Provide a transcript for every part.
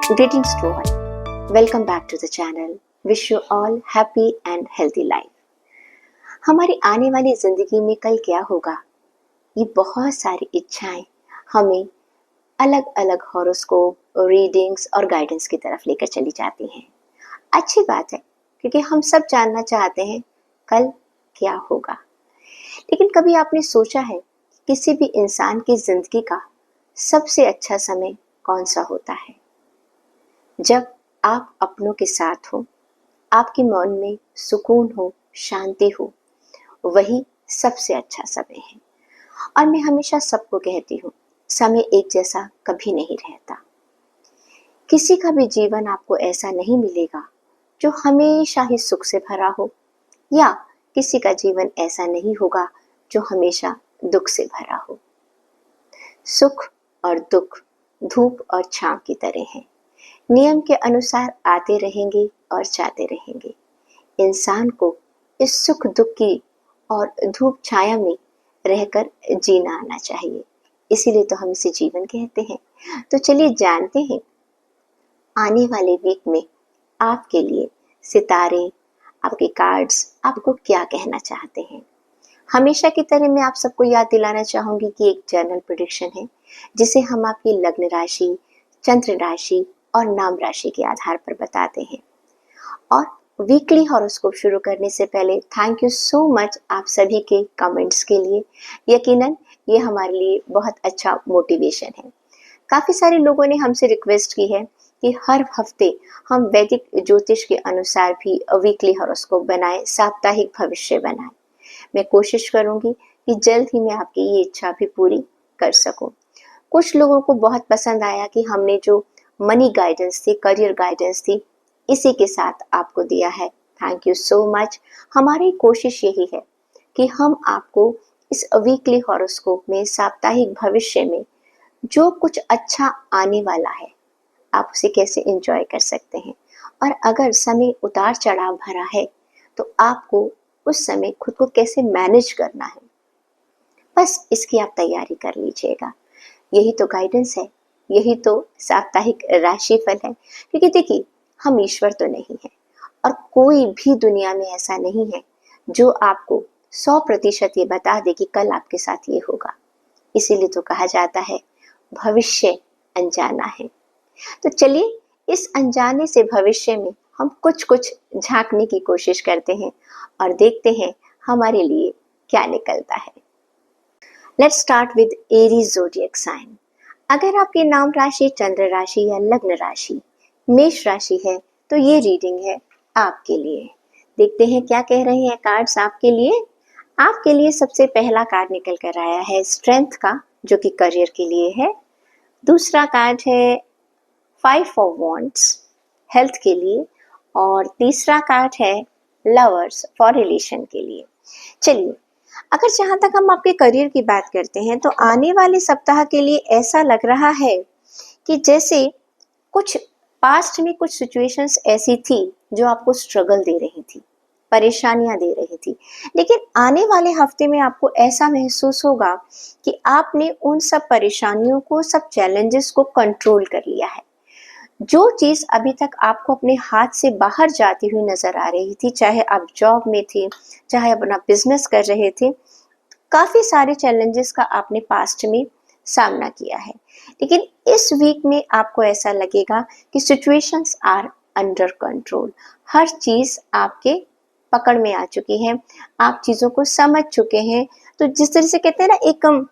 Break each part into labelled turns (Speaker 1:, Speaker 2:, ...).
Speaker 1: Greetings to all. Welcome back to the channel. Wish you all happy and healthy life. हमारी आने वाली जिंदगी में कल क्या होगा, ये बहुत सारी इच्छाएं हमें अलग अलग हॉरोस्कोप, रीडिंग्स और गाइडेंस की तरफ लेकर चली जाती हैं। अच्छी बात है, क्योंकि हम सब जानना चाहते हैं कल क्या होगा। लेकिन कभी आपने सोचा है कि किसी भी इंसान की जिंदगी का सबसे अच्छा समय कौन सा होता है? जब आप अपनों के साथ हो, आपके मन में सुकून हो, शांति हो, वही सबसे अच्छा समय है। और मैं हमेशा सबको कहती हूँ, समय एक जैसा कभी नहीं रहता। किसी का भी जीवन आपको ऐसा नहीं मिलेगा जो हमेशा ही सुख से भरा हो, या किसी का जीवन ऐसा नहीं होगा जो हमेशा दुख से भरा हो। सुख और दुख धूप और छांव की तरह हैं, नियम के अनुसार आते रहेंगे और जाते रहेंगे। इंसान को इस सुख दुख की और धूप छाया में रहकर जीना आना चाहिए, इसीलिए तो हम इसे जीवन कहते हैं। तो चलिए जानते हैं आने वाले वीक में आपके लिए सितारे, आपके कार्ड्स आपको क्या कहना चाहते हैं। हमेशा की तरह मैं आप सबको याद दिलाना चाहूंगी कि एक जनरल प्रेडिक्शन है, जिसे हम आपकी लग्न राशि, चंद्र राशि और नाम राशि के आधार पर बताते हैं। और वीकली हॉरोस्कोप शुरू करने से पहले थैंक यू सो मच आप सभी के कमेंट्स के लिए। यकीनन ये हमारे लिए बहुत अच्छा मोटिवेशन है। काफ़ी सारे लोगों ने हमसे रिक्वेस्ट की है कि हर हफ्ते हम वैदिक ज्योतिष के अनुसार भी वीकली हॉरोस्कोप बनाएं, साप्ताहिक भविष्य बनाएं। मैं कोशिश करूंगी कि जल्द ही मैं आपकी ये इच्छा भी पूरी कर सकूं। कुछ लोगों को बहुत पसंद आया कि हमने जो मनी गाइडेंस थी, करियर गाइडेंस थी, इसी के साथ आपको दिया है। Thank you so much. हमारी कोशिश यही है कि हम आपको इस वीकली हॉरोस्कोप में, साप्ताहिक भविष्य में जो कुछ अच्छा आने वाला है, आप उसे कैसे एंजॉय कर सकते हैं। और अगर समय उतार चढ़ाव भरा है तो आपको उस समय खुद को कैसे मैनेज करना है, बस इसकी आप तैयारी कर लीजिएगा। यही तो गाइडेंस है, यही तो साप्ताहिक राशिफल है। क्योंकि देखिए, हम ईश्वर तो नहीं है और कोई भी दुनिया में ऐसा नहीं है जो आपको 100% ये बता दे कि कल आपके साथ ये होगा। इसीलिए तो कहा जाता है भविष्य अनजाना है। तो चलिए इस अनजाने से भविष्य में हम कुछ कुछ झांकने की कोशिश करते हैं और देखते हैं हमारे लिए क्या निकलता है। Let's start with Aries zodiac sign. अगर आपकी नाम राशि, चंद्र राशि या लग्न राशि मेष राशि है तो ये रीडिंग है आपके लिए। देखते हैं क्या कह रहे हैं कार्ड्स आपके लिए। आपके लिए सबसे पहला कार्ड निकल कर आया है स्ट्रेंथ का, जो कि करियर के लिए है। दूसरा कार्ड है 5 ऑफ वॉन्ड्स, हेल्थ के लिए। और तीसरा कार्ड है लवर्स, फॉर रिलेशन के लिए। चलिए, अगर जहाँ तक हम आपके करियर की बात करते हैं तो आने वाले सप्ताह के लिए ऐसा लग रहा है कि जैसे कुछ पास्ट में कुछ सिचुएशंस ऐसी थी जो आपको स्ट्रगल दे रही थी, परेशानियां दे रही थी, लेकिन आने वाले हफ्ते में आपको ऐसा महसूस होगा कि आपने उन सब परेशानियों को, सब चैलेंजेस को कंट्रोल कर लिया है। जो चीज़ अभी तक आपको अपने हाथ से बाहर जाती हुई नजर आ रही थी, चाहे आप जॉब में थे, चाहे अपना बिजनेस कर रहे थे, काफ़ी सारे चैलेंजेस का आपने पास्ट में सामना किया है। लेकिन इस वीक में आपको ऐसा लगेगा कि सिचुएशंस आर अंडर कंट्रोल। हर चीज़ आपके पकड़ में आ चुकी है, आप चीज़ों को समझ चुके हैं। तो जिस तरह से कहते हैं ना, एक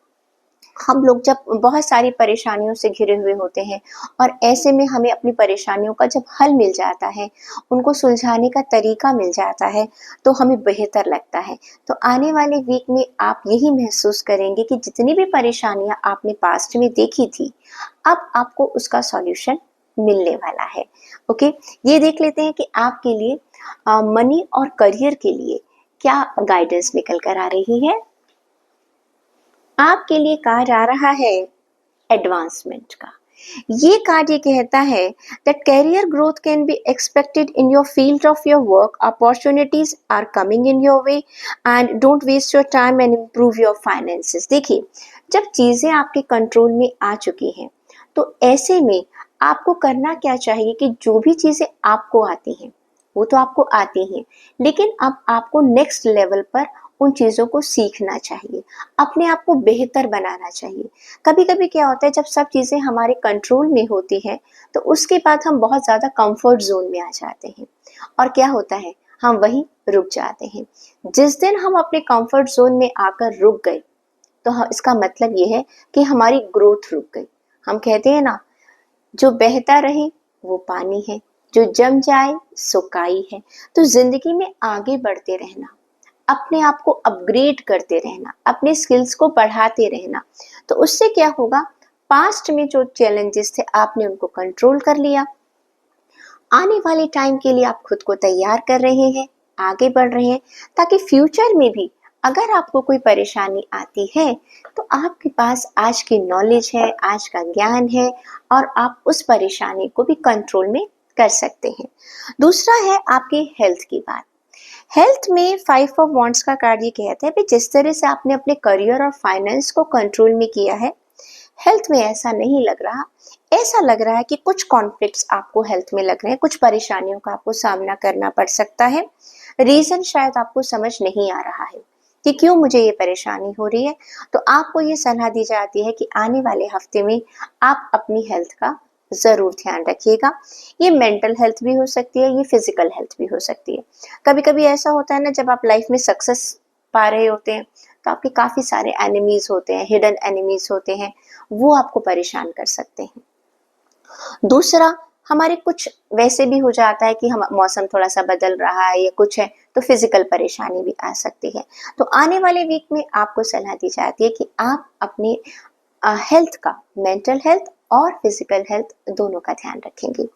Speaker 1: हम लोग जब बहुत सारी परेशानियों से घिरे हुए होते हैं और ऐसे में हमें अपनी परेशानियों का जब हल मिल जाता है, उनको सुलझाने का तरीका मिल जाता है, तो हमें बेहतर लगता है। तो आने वाले वीक में आप यही महसूस करेंगे कि जितनी भी परेशानियां आपने पास्ट में देखी थी, अब आपको उसका सॉल्यूशन मिलने वाला है। ओके, ये देख लेते हैं कि आपके लिए मनी और करियर के लिए क्या गाइडेंस निकल कर आ रही है। आपके लिए कार्ड आ रहा है एडवांसमेंट का। ये कार्ड ये कहता है that career growth can be expected in your field of your work, opportunities are coming in your way and don't waste your time and improve your finances. देखिए, जब चीज़ें आपके कंट्रोल में आ चुकी हैं तो ऐसे में आपको करना क्या चाहिए कि जो भी चीजें आपको आती हैं वो तो आपको आती हैं, लेकिन अब आपको नेक्स्ट लेवल पर उन चीजों को सीखना चाहिए, अपने आप को बेहतर बनाना चाहिए। कभी कभी क्या होता है, जब सब चीजें हमारे कंट्रोल में होती है तो उसके बाद हम बहुत ज्यादा कंफर्ट जोन में आ जाते हैं, और क्या होता है, हम वहीं रुक जाते हैं। जिस दिन हम अपने कंफर्ट जोन में आकर रुक गए तो इसका मतलब ये है कि हमारी ग्रोथ रुक गई। हम कहते हैं ना, जो बहता रहे वो पानी है, जो जम जाए सो काई है। तो जिंदगी में आगे बढ़ते रहना, अपने आप को अपग्रेड करते रहना, अपने स्किल्स को बढ़ाते रहना, तो उससे क्या होगा, पास्ट में जो चैलेंजेस थे आपने उनको कंट्रोल कर लिया, आने वाले टाइम के लिए आप खुद को तैयार कर रहे हैं, आगे बढ़ रहे हैं, ताकि फ्यूचर में भी अगर आपको कोई परेशानी आती है तो आपके पास आज की नॉलेज है, आज का ज्ञान है, और आप उस परेशानी को भी कंट्रोल में कर सकते हैं। दूसरा है आपकी हेल्थ की बात। हेल्थ में 5 ऑफ वांड्स का कार्ड ये कहता है कि जिस तरह से आपने अपने करियर और फाइनेंस को कंट्रोल में किया है, हेल्थ में ऐसा नहीं लग रहा। ऐसा लग रहा है कि कुछ कॉन्फ्लिक्ट्स आपको हेल्थ में लग रहे हैं, कुछ परेशानियों का आपको सामना करना पड़ सकता है। रीजन शायद आपको समझ नहीं आ रहा है कि क्यों मुझे ये परेशानी हो रही है। तो आपको ये सलाह दी जाती है कि आने वाले हफ्ते में आप अपनी हेल्थ का जरूर ध्यान रखिएगा। ये मेंटल हेल्थ भी हो सकती है, ये फिजिकल हेल्थ भी हो सकती है। कभी कभी ऐसा होता है ना, जब आप लाइफ में सक्सेस पा रहे होते हैं तो आपके काफी सारे एनिमीज होते हैं, हिडन एनिमीज होते हैं, वो आपको परेशान कर सकते हैं। दूसरा, हमारे कुछ वैसे भी हो जाता है कि हम मौसम थोड़ा सा बदल रहा है या कुछ है, तो फिजिकल परेशानी भी आ सकती है। तो आने वाले वीक में आपको सलाह दी जाती है कि आप अपने हेल्थ का, मेंटल हेल्थ और फिजिकल हेल्थ दोनों का ध्यान रखेंगे।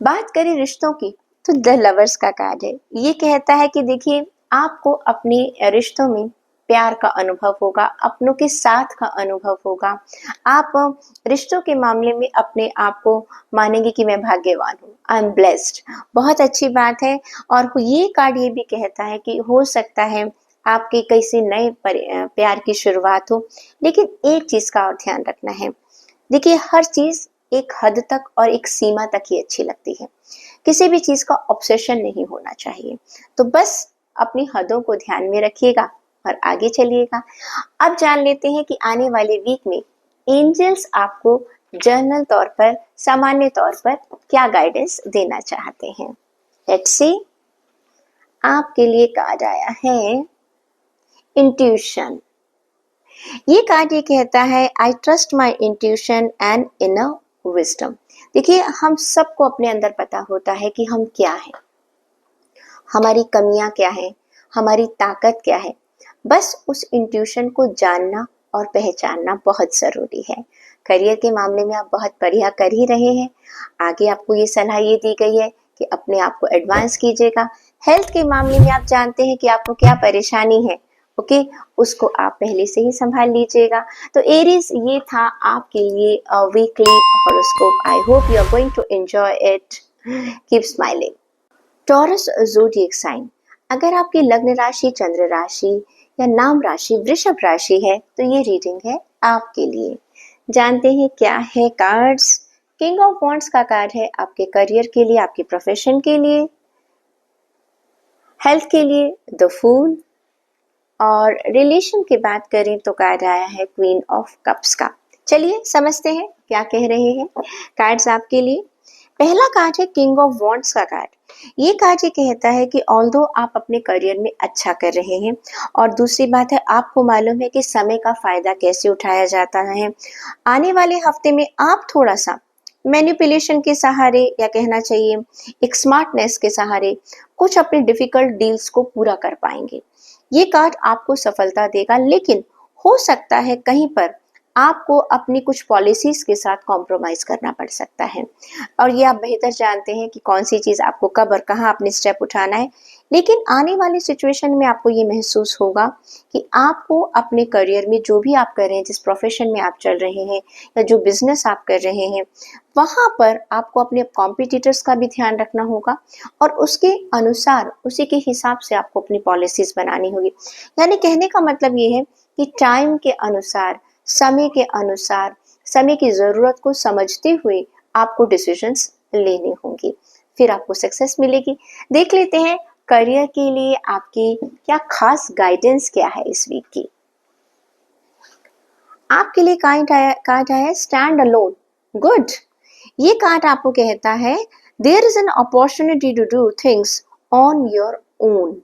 Speaker 1: बात करें रिश्तों की, तो द लवर्स का कार्ड है। ये कहता है कि देखिए, आपको अपने रिश्तों में प्यार का अनुभव होगा, अपनों के साथ का अनुभव होगा। आप रिश्तों के मामले में अपने आप को मानेंगे कि मैं भाग्यवान हूँ, आई एम ब्लेस्ड। बहुत अच्छी बात है। और ये कार्ड ये भी कहता है कि हो सकता है आपके किसी नए प्यार की शुरुआत हो, लेकिन एक चीज का और ध्यान रखना है। देखिए, हर चीज एक हद तक और एक सीमा तक ही अच्छी लगती है। किसी भी चीज का ऑब्सेशन नहीं होना चाहिए। तो बस अपनी हदों को ध्यान में रखिएगा और आगे चलिएगा। अब जान लेते हैं कि आने वाले वीक में एंजल्स आपको जनरल तौर पर, सामान्य तौर पर क्या गाइडेंस देना चाहते हैं। Let's see. आपके लिए कार्ड आया है इंट्यूशन। ये कार्ड ये कहता है, I trust my intuition and inner wisdom. देखिए, हम सबको अपने अंदर पता होता है कि हम क्या हैं, हमारी कमियां क्या हैं, हमारी ताकत क्या है। बस उस इंट्यूशन को जानना और पहचानना बहुत जरूरी है। करियर के मामले में आप बहुत बढ़िया कर ही रहे हैं। आगे आपको ये सलाह ये दी गई है कि अपने आप को एडवांस कीजिएगा। हेल्थ के मामले में आप जानते हैं कि आपको क्या परेशानी है, ओके, उसको आप पहले से ही संभाल लीजिएगा। तो एरीज, ये था आपके लिए weekly horoscope. I hope you are going to enjoy it. Keep smiling. Taurus zodiac sign. अगर आपकी लग्न राशि, चंद्र राशि या नाम राशि वृषभ राशि है तो ये रीडिंग है आपके लिए। जानते हैं क्या है कार्ड्स। किंग ऑफ वॉन्ड्स का कार्ड है आपके करियर के लिए, आपके प्रोफेशन के लिए। हेल्थ के लिए द फूल। और रिलेशन की बात करें तो कार्ड आया है क्वीन ऑफ कप्स का। चलिए समझते हैं क्या कह रहे हैं कार्ड्स आपके लिए। पहला कार्ड है किंग ऑफ वॉन्ड्स का कार्ड। ये कार्ड ये कहता है कि ऑल्दो आप अपने करियर में अच्छा कर रहे हैं, और दूसरी बात है आपको मालूम है कि समय का फायदा कैसे उठाया जाता है। आने वाले हफ्ते में आप थोड़ा सा मैनिपुलेशन के सहारे, या कहना चाहिए एक स्मार्टनेस के सहारे, कुछ अपने डिफिकल्ट डील्स को पूरा कर पाएंगे। ये कार्ड आपको सफलता देगा, लेकिन हो सकता है कहीं पर आपको अपनी कुछ पॉलिसीज के साथ कॉम्प्रोमाइज करना पड़ सकता है, और ये आप बेहतर जानते हैं कि कौन सी चीज आपको कब और कहाँ अपने स्टेप उठाना है। लेकिन आने वाली सिचुएशन में आपको ये महसूस होगा कि आपको अपने करियर में जो भी आप कर रहे हैं, जिस प्रोफेशन में आप चल रहे हैं या जो बिजनेस आप कर रहे हैं, वहां पर आपको अपने कॉम्पिटिटर्स का भी ध्यान रखना होगा, और उसके अनुसार, उसी के हिसाब से आपको अपनी पॉलिसीज बनानी होगी। यानी कहने का मतलब ये है कि टाइम के अनुसार, समय के अनुसार समय की ज़रूरत को समझते हुए आपको डिसीजंस लेने होंगे, फिर आपको सक्सेस मिलेगी। देख लेते हैं करियर के लिए आपकी क्या खास गाइडेंस क्या है इस वीक की। आपके लिए कार्ड आया स्टैंड अलोन। गुड। ये कार्ड आपको कहता है there is an opportunity to do things on your own.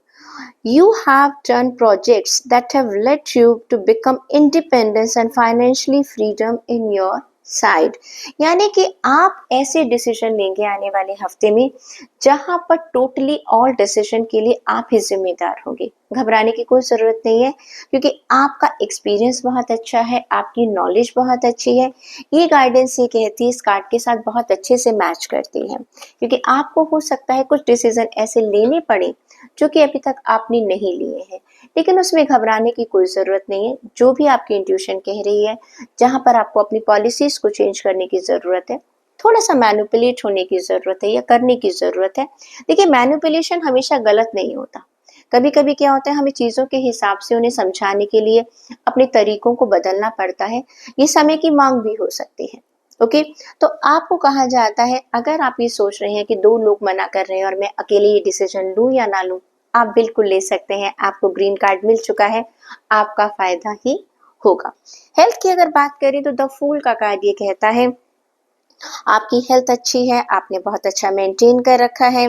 Speaker 1: You have done projects that have led you to become independence and financially freedom in your side। यानी कि आप ऐसे decision लेंगे आने वाले हफ्ते में जहां पर टोटली ऑल डिसीजन के लिए आप ही जिम्मेदार होंगे। घबराने की कोई ज़रूरत नहीं है क्योंकि आपका एक्सपीरियंस बहुत अच्छा है, आपकी नॉलेज बहुत अच्छी है। ये गाइडेंस ये कहती है इस कार्ड के साथ बहुत अच्छे से मैच करती है क्योंकि आपको हो सकता है कुछ डिसीजन ऐसे लेने पड़े जो कि अभी तक आपने नहीं लिए हैं, लेकिन उसमें घबराने की कोई ज़रूरत नहीं है। जो भी आपकी इंट्यूशन कह रही है, जहाँ पर आपको अपनी पॉलिसीज़ को चेंज करने की ज़रूरत है, थोड़ा सा मैनिपुलेट होने की ज़रूरत है या करने की ज़रूरत है। देखिए मैनिपुलेशन हमेशा गलत नहीं होता। कभी कभी क्या होता है हमें चीज़ों के हिसाब से उन्हें समझाने के लिए अपने तरीकों को बदलना पड़ता है। ये समय की मांग भी हो सकती है। ओके तो आपको कहा जाता है अगर आप ये सोच रहे हैं कि दो लोग मना कर रहे हैं और मैं अकेले ये डिसीजन लूं या ना लूं, आप बिल्कुल ले सकते हैं। आपको ग्रीन कार्ड मिल चुका है, आपका फायदा ही होगा। हेल्थ की अगर बात करें तो द फूल का कार्ड ये कहता है आपकी हेल्थ अच्छी है, आपने बहुत अच्छा मेंटेन कर रखा है।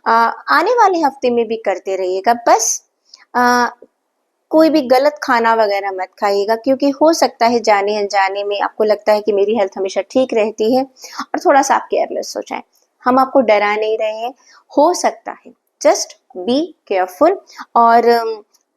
Speaker 1: आने वाले हफ्ते में भी करते रहिएगा। बस आ, कोई भी गलत खाना वगैरह मत खाइएगा क्योंकि हो सकता है जाने अनजाने में आपको लगता है कि मेरी हेल्थ हमेशा ठीक रहती है और थोड़ा सा आप केयरलेस हो जाएं। हम आपको डरा नहीं रहे हैं, हो सकता है, जस्ट बी केयरफुल। और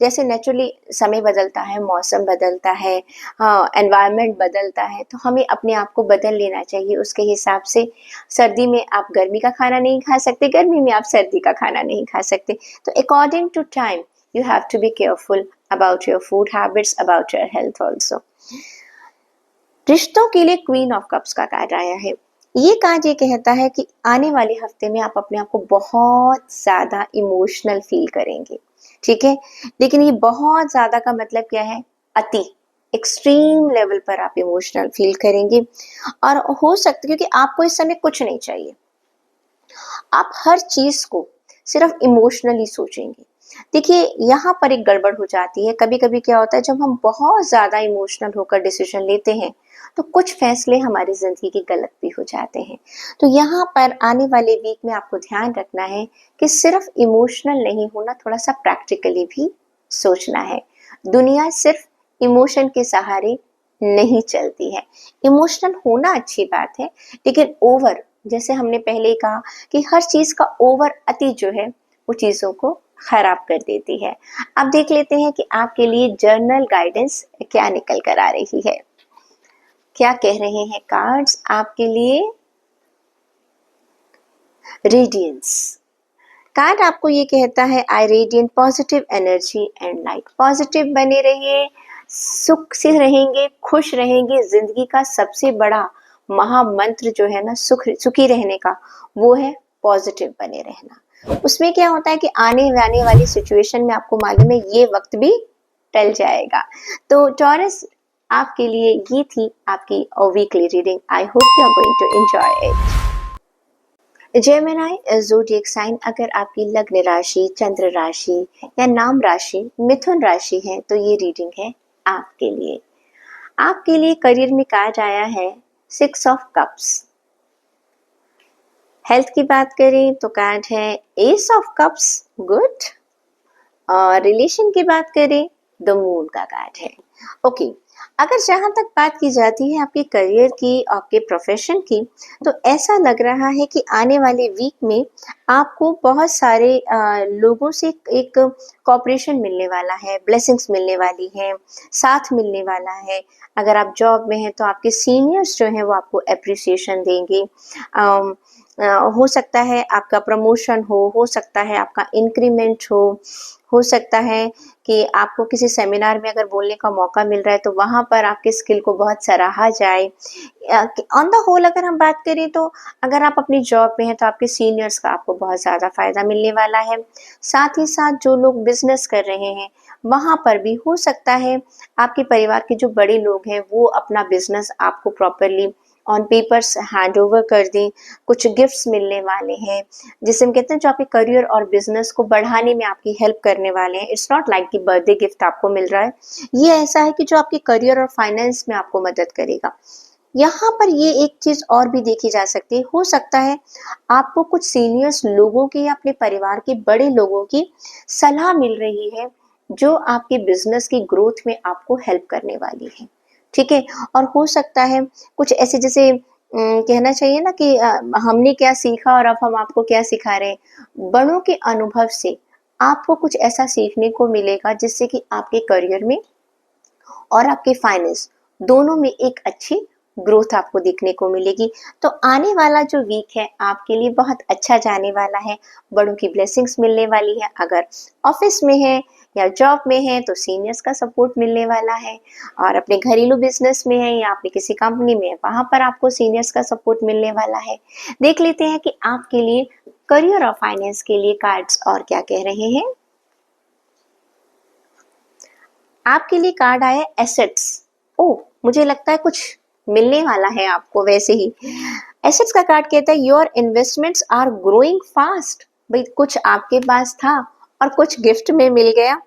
Speaker 1: जैसे नेचुरली समय बदलता है, मौसम बदलता है, एनवायरनमेंट बदलता है, तो हमें अपने आप को बदल लेना चाहिए उसके हिसाब से। सर्दी में आप गर्मी का खाना नहीं खा सकते, गर्मी में आप सर्दी का खाना नहीं खा सकते। तो according to time you have to be careful about your food habits, about your health also। रिश्तों के लिए क्वीन ऑफ कप्स का कार्ड आया है। ये कार्ड ये कहता है कि आने वाले हफ्ते में आप अपने आप को बहुत ज्यादा इमोशनल फील करेंगे, ठीक है। लेकिन ये बहुत ज्यादा का मतलब क्या है, अति एक्सट्रीम लेवल पर आप इमोशनल फील करेंगे। और हो सकता है क्योंकि आपको इस समय कुछ नहीं चाहिए, आप हर चीज को सिर्फ इमोशनली सोचेंगे। देखिए यहाँ पर एक गड़बड़ हो जाती है। कभी कभी क्या होता है जब हम बहुत ज्यादा इमोशनल होकर डिसीजन लेते हैं तो कुछ फैसले हमारी जिंदगी के गलत भी हो जाते हैं। तो यहाँ पर आने वाले वीक में आपको ध्यान रखना है कि सिर्फ इमोशनल नहीं होना, थोड़ा सा प्रैक्टिकली भी सोचना है। दुनिया सिर्फ इमोशन के सहारे नहीं चलती है। इमोशनल होना अच्छी बात है, लेकिन ओवर, जैसे हमने पहले कहा कि हर चीज का ओवर अति जो है वो चीजों को खराब कर देती है। अब देख लेते हैं कि आपके लिए जर्नल गाइडेंस क्या निकल कर आ रही है, क्या कह रहे हैं कार्ड्स आपके लिए। रेडियंस कार्ड आपको ये कहता है I radiant positive energy and light. Positive बने रहिए, सुख से रहेंगे, खुश रहेंगे। जिंदगी का सबसे बड़ा महामंत्र जो है ना सुखी रहने का, वो है पॉजिटिव बने रहना। उसमें क्या होता है कि आने वाली सिचुएशन में आपको मालूम है ये वक्त भी टल जाएगा। तो टॉरस आपके लिए ये थी आपकी weekly reading. I hope you are going to enjoy it. Gemini zodiac sign अगर आपकी लग्न राशि, चंद्र राशि या नाम राशि मिथुन राशि है तो ये रीडिंग है आपके लिए। आपके लिए करियर में कार्ड आया है 6 ऑफ कप्स। हेल्थ की बात करें तो कार्ड है एस ऑफ कप्स, गुड। और रिलेशन की बात करें द मून का कार्ड है। ओके अगर जहां तक बात की जाती है आपके करियर की, आपके प्रोफेशन की, तो ऐसा लग रहा है कि आने वाले वीक में आपको बहुत सारे लोगों से एक कॉपरेशन मिलने वाला है, ब्लेसिंग्स मिलने वाली है, साथ मिलने वाला है। अगर आप जॉब में हैं तो आपके सीनियर्स जो हैं वो आपको अप्रिसिएशन देंगे। हो सकता है आपका प्रमोशन हो सकता है आपका इंक्रीमेंट हो सकता है कि आपको किसी सेमिनार में अगर बोलने का मौका मिल रहा है तो वहाँ पर आपके स्किल को बहुत सराहा जाए। ऑन द होल अगर हम बात करें तो अगर आप अपनी जॉब में हैं तो आपके सीनियर्स का आपको बहुत ज़्यादा फायदा मिलने वाला है। साथ ही साथ जो लोग बिजनेस कर रहे हैं वहाँ पर भी हो सकता है आपके परिवार के जो बड़े लोग हैं वो अपना बिजनेस आपको properly on papers hand over कर दें। कुछ गिफ्ट्स मिलने वाले हैं जिसे हम कहते हैं जो आपके करियर और बिजनेस को बढ़ाने में आपकी हेल्प करने वाले हैं। इट्स नॉट लाइक कि बर्थडे गिफ्ट आपको मिल रहा है, ये ऐसा है कि जो आपके करियर और फाइनेंस में आपको मदद करेगा। यहाँ पर ये एक चीज और भी देखी जा सकती है, हो सकता है आपको कुछ सीनियर्स लोगों की या अपने परिवार के बड़े लोगों की सलाह मिल रही है जो आपके बिजनेस की ग्रोथ में आपको हेल्प करने वाली है। ठीक है, और हो सकता है कुछ ऐसे जैसे कहना चाहिए ना कि हमने क्या सीखा और अब हम आपको क्या सिखा रहे हैं। बड़ों के अनुभव से आपको कुछ ऐसा सीखने को मिलेगा जिससे कि आपके करियर में और आपके फाइनेंस दोनों में एक अच्छी ग्रोथ आपको देखने को मिलेगी। तो आने वाला जो वीक है आपके लिए बहुत अच्छा जाने वाला है। बड़ों की ब्लेसिंग्स मिलने वाली है। अगर ऑफिस में है या जॉब में है तो सीनियर्स का सपोर्ट मिलने वाला है, और अपने घरेलू बिजनेस में है या अपनी किसी कंपनी में है वहां पर आपको सीनियर्स का सपोर्ट मिलने वाला है। देख लेते हैं कि आपके लिए करियर और फाइनेंस के लिए कार्ड्स और क्या कह रहे हैं। आपके लिए कार्ड आया एसेट्स। ओ, मुझे लगता है कुछ मिलने वाला है आपको। वैसे ही एसेट्स का कार्ड कहता है your investments are growing fast. भाई कुछ आपके पास था और कुछ गिफ्ट में मिल गया।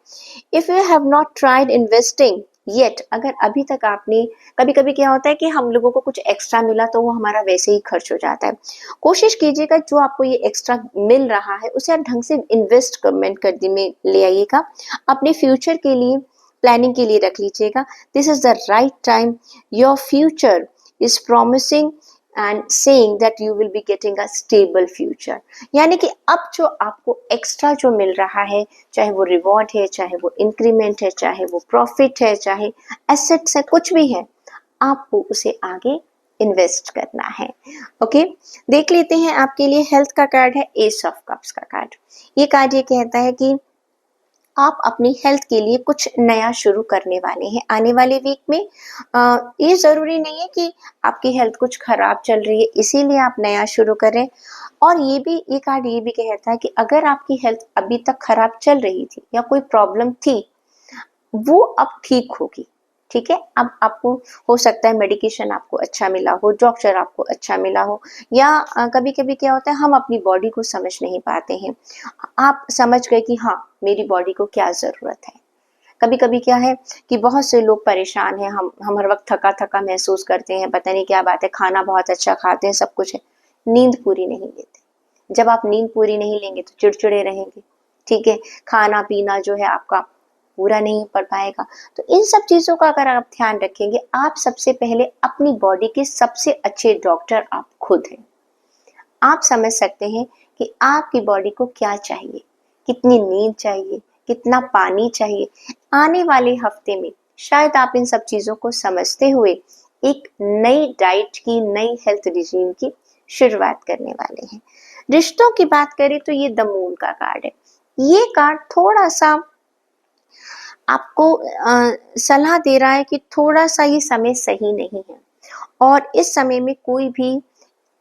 Speaker 1: If you have not tried investing yet, अगर अभी तक आपने, कभी कभी क्या होता है कि हम लोगों को कुछ एक्स्ट्रा मिला तो वो हमारा वैसे ही खर्च हो जाता है। कोशिश कीजिएगा जो आपको ये एक्स्ट्रा मिल रहा है उसे आप ढंग से इन्वेस्टमेंट कर दी में ले आइएगा। अपने फ्यूचर के लिए प्लानिंग के लिए रख लीजिएगा। This is the right time, your future is promising and saying that you will be getting a stable future. यानी कि अब जो आपको एक्स्ट्रा जो मिल रहा है, चाहे वो रिवॉर्ड है, चाहे वो इंक्रीमेंट है, चाहे वो प्रॉफिट है, चाहे एसेट्स है, कुछ भी है, आपको उसे आगे इन्वेस्ट करना है। ओके, देख लेते हैं आपके लिए हेल्थ का कार्ड है एस ऑफ कप्स का कार्ड। ये कार्ड ये कहता है कि आप अपनी हेल्थ के लिए कुछ नया शुरू करने वाले हैं आने वाले वीक में। ये ज़रूरी नहीं है कि आपकी हेल्थ कुछ खराब चल रही है इसीलिए आप नया शुरू करें। और ये कार्ड ये भी कहता है कि अगर आपकी हेल्थ अभी तक खराब चल रही थी या कोई प्रॉब्लम थी वो अब ठीक होगी। ठीक है, अब आपको हो सकता है मेडिकेशन आपको अच्छा मिला हो, डॉक्टर आपको अच्छा मिला हो, या कभी कभी क्या होता है हम अपनी बॉडी को समझ नहीं पाते हैं। आप समझ गए कि हाँ मेरी बॉडी को क्या ज़रूरत है। कभी कभी क्या है कि बहुत से लोग परेशान हैं, हम हर वक्त थका थका महसूस करते हैं, पता नहीं क्या बात है, खाना बहुत अच्छा खाते हैं, सब कुछ है, नींद पूरी नहीं लेते। जब आप नींद पूरी नहीं लेंगे तो चिड़चिड़े रहेंगे। ठीक है, खाना पीना जो है आपका पूरा नहीं पड़ पाएगा। तो इन सब चीज़ों का अगर आप ध्यान रखेंगे, आप सबसे पहले अपनी बॉडी के सबसे अच्छे डॉक्टर आप खुद हैं। आप समझ सकते हैं कि आपकी बॉडी को क्या चाहिए, कितनी नींद चाहिए, कितना पानी चाहिए। आने वाले हफ्ते में शायद आप इन सब चीज़ों को समझते हुए एक नई डाइट की, नई हेल्थ रिजीम की शुरुआत करने वाले हैं। रिश्तों की बात करें तो ये द मून का कार्ड है। ये कार्ड थोड़ा सा आपको सलाह दे रहा है कि थोड़ा सा ये समय सही नहीं है और इस समय में कोई भी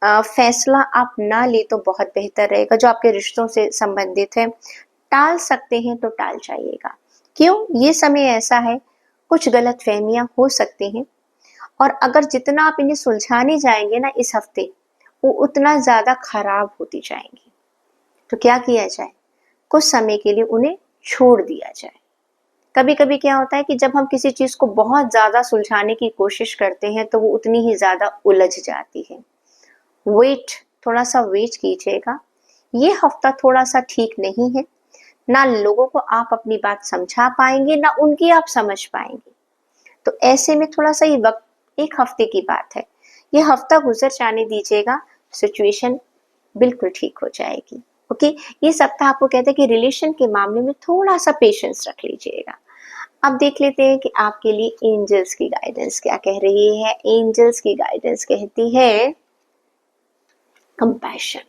Speaker 1: फैसला आप ना ले तो बहुत बेहतर रहेगा। जो आपके रिश्तों से संबंधित है टाल सकते हैं तो टाल जाइएगा। क्यों? ये समय ऐसा है, कुछ गलतफहमियां हो सकती हैं और अगर जितना आप इन्हें सुलझाने जाएंगे ना इस हफ्ते, वो उतना ज्यादा खराब होती जाएंगी। तो क्या किया जाए, कुछ समय के लिए उन्हें छोड़ दिया जाए। कभी कभी क्या होता है कि जब हम किसी चीज को बहुत ज्यादा सुलझाने की कोशिश करते हैं तो वो उतनी ही ज्यादा उलझ जाती है। वेट, थोड़ा सा वेट कीजिएगा। ये हफ्ता थोड़ा सा ठीक नहीं है, ना लोगों को आप अपनी बात समझा पाएंगे ना उनकी आप समझ पाएंगे। तो ऐसे में थोड़ा सा ये वक्त, एक हफ्ते की बात है, ये हफ्ता गुजर जाने दीजिएगा, सिचुएशन बिल्कुल ठीक हो जाएगी। ओके, ये सप्ताह आपको कहते हैं कि रिलेशन के मामले में थोड़ा सा पेशेंस रख लीजिएगा। अब देख लेते हैं कि आपके लिए एंजल्स की गाइडेंस क्या कह रही है। एंजल्स की गाइडेंस कहती है कंपैशन।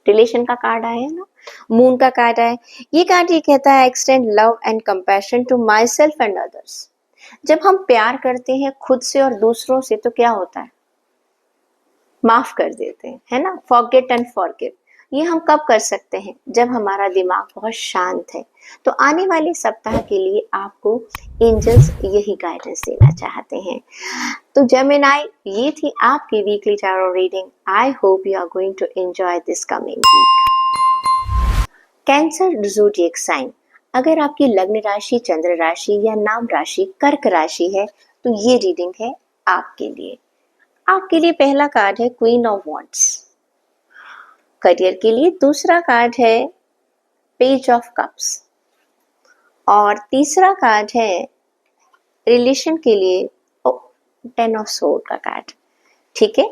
Speaker 1: रिलेशन का कार्ड आया है ना, मून का कार्ड आया। ये कार्ड ये कहता है extend love and compassion to myself and others. जब हम प्यार करते हैं खुद से और दूसरों से तो क्या होता है, माफ कर देते हैं, है ना, फॉरगेट एंड फॉरगिव। ये हम कब कर सकते हैं? जब हमारा दिमाग बहुत शांत है। तो आने वाले सप्ताह के लिए आपको एंजल्स यही गाइडेंस देना चाहते हैं। तो जेमिनी, ये थी आपकी weekly tarot reading. I hope you are going to enjoy this coming week. Cancer zodiac sign, अगर आपकी लग्न राशि, चंद्र राशि या नाम राशि कर्क राशि है तो ये रीडिंग है आपके लिए। आपके लिए पहला कार्ड है क्वीन ऑफ वॉन्ड्स। करियर के लिए दूसरा कार्ड है पेज ऑफ कप्स और तीसरा कार्ड है रिलेशन के लिए 10 ऑफ सोर्ड का कार्ड। ठीक है,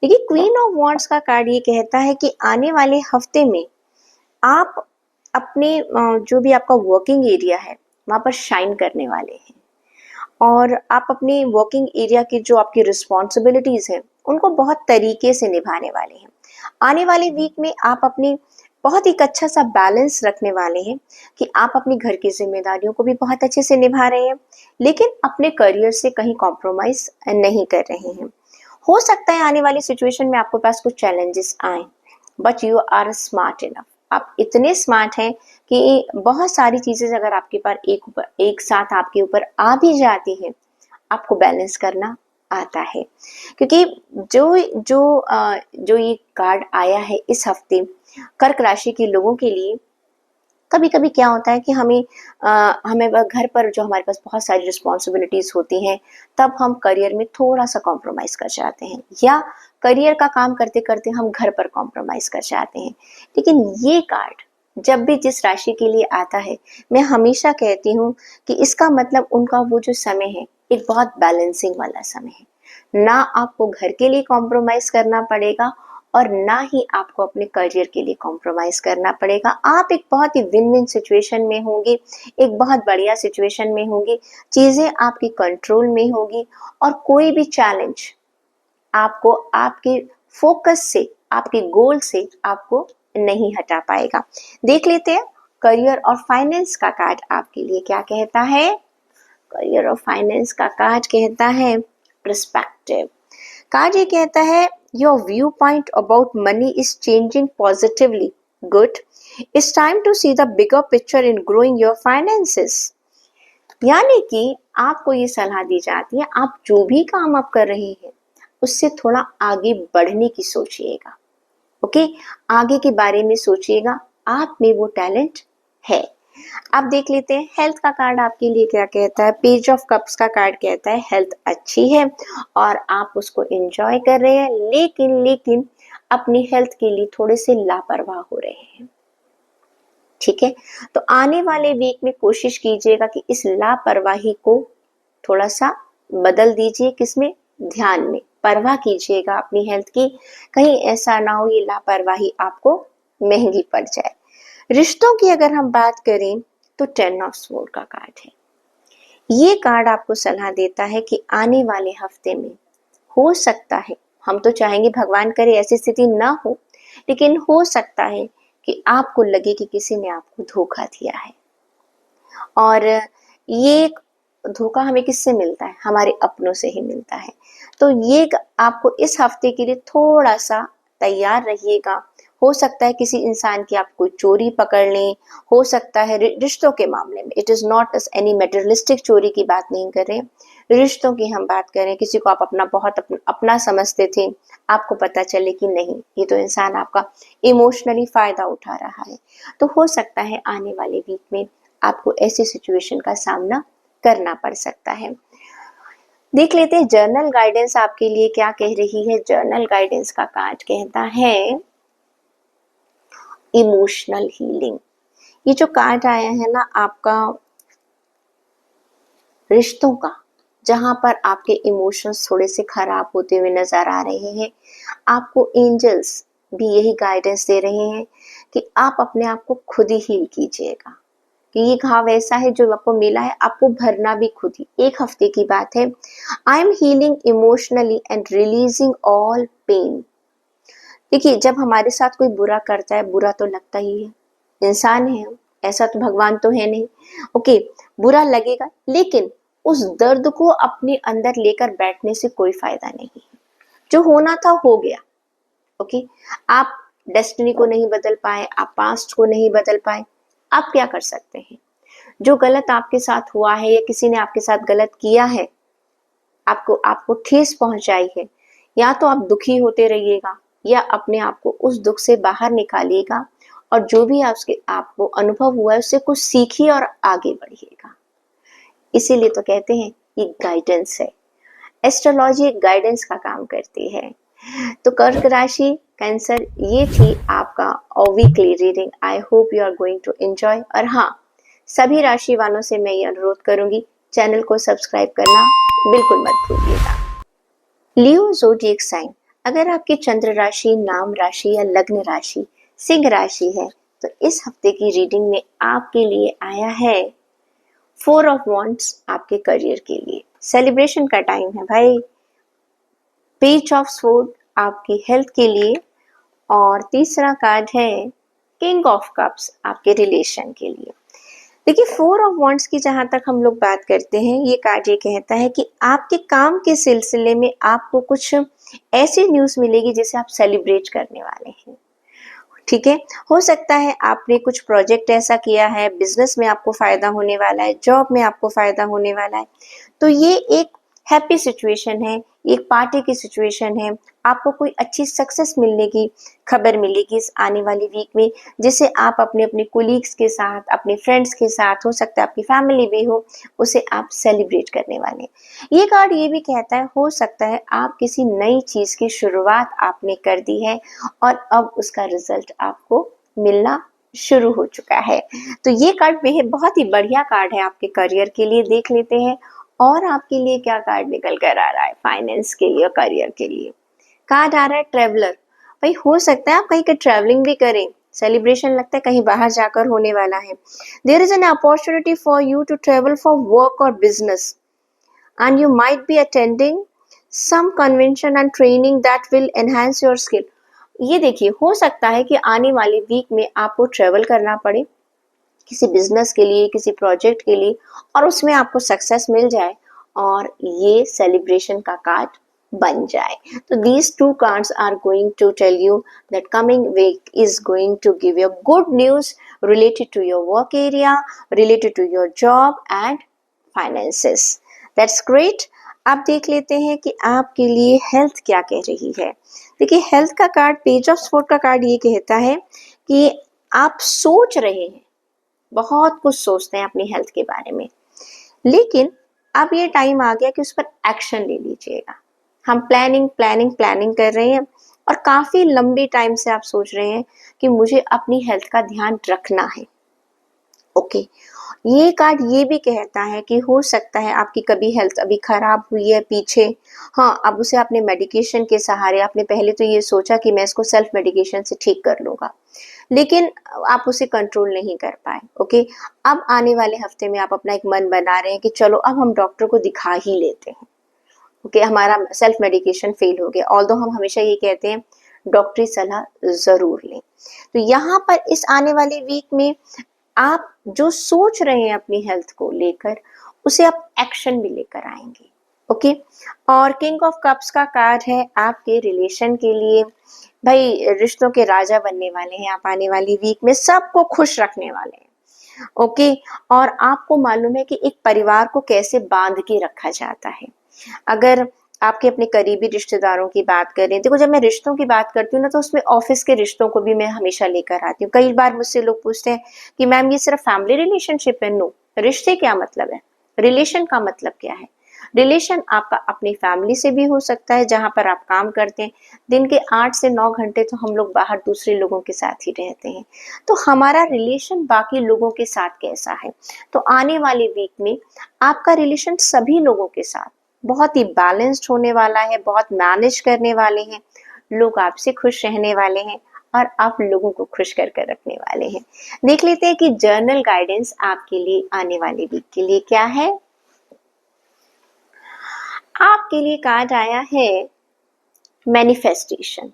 Speaker 1: देखिए क्वीन ऑफ वॉन्ड्स का कार्ड ये कहता है कि आने वाले हफ्ते में आप अपने जो भी आपका वर्किंग एरिया है वहां पर शाइन करने वाले हैं और आप अपने वर्किंग एरिया की जो आपकी रिस्पॉन्सिबिलिटीज हैं उनको बहुत तरीके से निभाने वाले हैं। आने वाले वीक में आप अपनी बहुत एक अच्छा सा बैलेंस रखने वाले हैं कि आप अपनी घर की जिम्मेदारियों को भी बहुत अच्छे से निभा रहे हैं लेकिन अपने करियर से कहीं कॉम्प्रोमाइज नहीं कर रहे हैं। हो सकता है आने वाली सिचुएशन में आपके पास कुछ चैलेंजेस आए, but you are smart enough. आप इतने स्मार्ट हैं कि बहुत सारी चीजें अगर आपके पास एक साथ आपके ऊपर आ भी जाती हैं, आपको बैलेंस करना आता है। क्योंकि जो जो जो ये कार्ड आया है इस हफ्ते कर्क राशि के लोगों के लिए, कभी कभी क्या होता है कि हमें घर पर जो हमारे पास बहुत सारी रिस्पॉन्सिबिलिटीज होती हैं तब हम करियर में थोड़ा सा कॉम्प्रोमाइज कर जाते हैं या करियर का काम करते करते हम घर पर कॉम्प्रोमाइज कर जाते हैं। लेकिन ये कार्ड जब भी जिस राशि के लिए आता है, मैं हमेशा कहती हूँ कि इसका मतलब उनका वो जो समय है एक बहुत बैलेंसिंग वाला समय है। ना आपको घर के लिए कॉम्प्रोमाइज करना पड़ेगा और ना ही आपको अपने करियर के लिए कॉम्प्रोमाइज करना पड़ेगा। आप एक बहुत ही विन विन सिचुएशन में होंगे, एक बहुत बढ़िया सिचुएशन में होंगे, चीजें आपकी कंट्रोल में होगी और कोई भी चैलेंज आपको आपके फोकस से, आपके गोल से आपको नहीं हटा पाएगा। देख लेते हैं करियर और फाइनेंस का कार्ड आपके लिए क्या कहता है। करियर और फाइनेंस का कार्ड कहता है पर्सपेक्टिव। कार्ड ये कहता है your viewpoint about money is changing positively. Good, it's time to see the bigger picture in growing your finances. यानी कि आपको ये सलाह दी जाती है आप जो भी काम आप कर रहे हैं उससे थोड़ा आगे बढ़ने की सोचिएगा। ओके, आगे के बारे में सोचिएगा, आप में वो टैलेंट है। आप देख लेते हैं हेल्थ का कार्ड आपके लिए क्या कहता है। पेज ऑफ कप्स का कार्ड कहता है हेल्थ अच्छी है और आप उसको एंजॉय कर रहे हैं लेकिन अपनी हेल्थ के लिए थोड़े से लापरवाह हो रहे हैं। ठीक है, तो आने वाले वीक में कोशिश कीजिएगा कि इस लापरवाही को थोड़ा सा बदल दीजिए। किसमें? ध्यान में। परवाह कीजिएगा अपनी हेल्थ की, कहीं ऐसा ना हो ये लापरवाही आपको महंगी पड़ जाए। रिश्तों की अगर हम बात करें तो 10 ऑफ स्वॉर्ड का कार्ड है। ये कार्ड आपको सलाह देता है कि आने वाले हफ्ते में हो सकता है, हम तो चाहेंगे भगवान करे ऐसी स्थिति ना हो, लेकिन हो सकता है कि आपको लगे कि किसी ने आपको धोखा दिया है। और ये धोखा हमें किससे मिलता है? हमारे अपनों से ही मिलता है। तो ये आपको इस हफ्ते के लिए थोड़ा सा तैयार रहिएगा। हो सकता है किसी इंसान की आप कोई चोरी पकड़ लें, हो सकता है रिश्तों के मामले में, it is not any materialistic चोरी की बात नहीं कर रहे, रिश्तों की हम बात करें, किसी को आप बहुत अपना समझते थे, आपको पता चले कि नहीं ये तो इंसान आपका इमोशनली फायदा उठा रहा है। तो हो सकता है आने वाले वीक में आपको ऐसी सिचुएशन का सामना करना पड़ सकता है। देख लेते हैं जर्नल गाइडेंस आपके लिए क्या कह रही है। जर्नल गाइडेंस का कार्ड कहता है इमोशनल हीलिंग। ये जो कार्ड आया है ना आपका रिश्तों का, जहां पर आपके इमोशंस थोड़े से खराब होते हुए नजर आ रहे हैं, आपको एंजल्स भी यही गाइडेंस दे रहे हैं कि आप अपने आप को खुद ही हील कीजिएगा। कि ये घाव ऐसा है जो आपको मिला है, आपको भरना भी खुद ही। एक हफ्ते की बात है। I am healing emotionally and releasing all pain. देखिए जब हमारे साथ कोई बुरा करता है, बुरा तो लगता ही है, इंसान है हम, ऐसा तो भगवान तो है नहीं। ओके, बुरा लगेगा लेकिन उस दर्द को अपने अंदर लेकर बैठने से कोई फायदा नहीं है। जो होना था हो गया। ओके, आप डेस्टिनी को नहीं बदल पाए, आप पास्ट को नहीं बदल पाए, आप क्या कर सकते हैं? जो गलत आपके साथ हुआ है या किसी ने आपके साथ गलत किया है, आपको आपको ठेस पहुंचाई है, या तो आप दुखी होते रहिएगा या अपने आप को उस दुख से बाहर निकालिएगा और जो भी आपको अनुभव हुआ है उससे कुछ सीखिए और आगे बढ़िएगा। इसीलिए तो कहते हैं ये गाइडेंस है। एस्ट्रोलॉजी एक गाइडेंस का काम करती है। तो कर्क राशि कैंसर, ये थी आपका weekly reading. I hope you are going to enjoy. और हाँ, सभी राशि वालों से मैं ये अनुरोध करूंगी, चैनल को सब्सक्राइब करना बिल्कुल मत भूलिएगा। लियो ज़ोडिएक साइन, अगर आपकी चंद्र राशि, नाम राशि या लग्न राशि सिंह राशि है तो इस हफ्ते की रीडिंग में आपके लिए आया है 4 ऑफ वॉन्ड्स, आपके करियर के लिए सेलिब्रेशन का टाइम है भाई। पेज ऑफ स्वॉर्ड आपकी हेल्थ के लिए, और तीसरा कार्ड है किंग ऑफ कप्स, आपके रिलेशन के लिए। देखिए, 4 ऑफ वॉन्ड्स की जहां तक हम लोग बात करते हैं, ये कार्ड ये कहता है कि आपके काम के सिलसिले में आपको कुछ ऐसी न्यूज़ मिलेगी जिसे आप सेलिब्रेट करने वाले हैं। ठीक है, हो सकता है आपने कुछ प्रोजेक्ट ऐसा किया है, बिजनेस में आपको फायदा होने वाला है, जॉब में आपको फायदा होने वाला है, तो ये एक हैप्पी सिचुएशन है, एक पार्टी की सिचुएशन है। आपको कोई अच्छी सक्सेस मिलने की खबर मिलेगी इस आने वाली वीक में, जिसे आप अपने अपने कोलीग्स के साथ, अपने फ्रेंड्स के साथ, हो सकता है आपकी फैमिली भी हो, उसे आप सेलिब्रेट करने वाले हैं। ये कार्ड ये भी कहता है, हो सकता है आप किसी नई चीज की शुरुआत आपने कर दी है और अब उसका रिजल्ट आपको मिलना शुरू हो चुका है। तो ये कार्ड बहुत ही बढ़िया कार्ड है आपके करियर के लिए। देख लेते हैं और आपके लिए क्या कार्ड निकल कर आ रहा है फाइनेंस के लिए और करियर के लिए। कार्ड आ रहा है ट्रेवलर। भाई, हो सकता है आप कहीं का ट्रैवलिंग भी करें, सेलिब्रेशन लगता है कहीं बाहर जाकर होने वाला है। There is an opportunity for you to travel for work और business, and you might be attending some convention and training that will enhance your skill। ये देखिए, हो सकता है कि आने वाले वीक में आपको ट्रेवल करना पड़े किसी बिजनेस के लिए, किसी प्रोजेक्ट के लिए, और उसमें आपको सक्सेस मिल जाए और ये सेलिब्रेशन का कार्ड बन जाए। तो these two cards are going to tell you that coming week is going to give you good news related to your work area, related to your job and finances। That's great। अब देख लेते हैं कि आपके लिए health क्या कह रही है। देखिए, हेल्थ का कार्ड, पेज ऑफ स्वॉर्ड का कार्ड ये कहता है कि आप सोच रहे हैं, बहुत कुछ सोचते हैं अपनी हेल्थ के बारे में, लेकिन अब ये टाइम आ गया कि उस पर एक्शन ले लीजिएगा। हम प्लानिंग प्लानिंग प्लानिंग कर रहे हैं और काफी लंबी टाइम से आप सोच रहे हैं कि मुझे अपनी हेल्थ का ध्यान रखना है। ओके, ये कार्ड ये भी कहता है कि हो सकता है आपकी कभी हेल्थ अभी खराब हुई है पीछे, हाँ, अब उसे आपने मेडिकेशन के सहारे, आपने पहले तो ये सोचा कि मैं इसको सेल्फ मेडिकेशन से ठीक कर लूंगा, लेकिन आप उसे कंट्रोल नहीं कर पाए। ओके, अब आने वाले हफ्ते में आप अपना एक मन बना रहे हैं कि चलो अब हम डॉक्टर को दिखा ही लेते हैं। ओके, हमारा सेल्फ मेडिकेशन फेल हो गया, ऑल्दो हम हमेशा ये कहते हैं डॉक्टरी सलाह जरूर लें। तो यहाँ पर इस आने वाले वीक में आप जो सोच रहे हैं अपनी हेल्थ को लेकर, उसे आप एक्शन भी लेकर आएंगे। ओके, और किंग ऑफ कप्स का कार्ड है आपके रिलेशन के लिए। भाई, रिश्तों के राजा बनने वाले हैं आप आने वाली वीक में, सबको खुश रखने वाले हैं। ओके, और आपको मालूम है कि एक परिवार को कैसे बांध के रखा जाता है। अगर आपके अपने करीबी रिश्तेदारों की बात करें, देखो, जब मैं रिश्तों की बात करती हूँ ना, तो उसमें ऑफिस के रिश्तों को भी मैं हमेशा लेकर आती हूँ। कई बार मुझसे लोग पूछते हैं कि मैम ये सिर्फ फैमिली रिलेशनशिप है। नो, रिश्ते क्या मतलब है, रिलेशन का मतलब क्या है। रिलेशन आपका अपनी फैमिली से भी हो सकता है, जहां पर आप काम करते हैं, दिन के 8 से 9 घंटे तो हम लोग बाहर दूसरे लोगों के साथ ही रहते हैं, तो हमारा रिलेशन बाकी लोगों के साथ कैसा है। तो आने वाले वीक में आपका रिलेशन सभी लोगों के साथ बहुत ही बैलेंस्ड होने वाला है, बहुत मैनेज करने वाले हैं, लोग आपसे खुश रहने वाले हैं और आप लोगों को खुश कर कर रखने वाले हैं। देख लेते हैं कि जर्नल गाइडेंस आपके लिए आने वाले वीक के लिए क्या है। आपके लिए कार्ड आया है मैनिफेस्टेशन।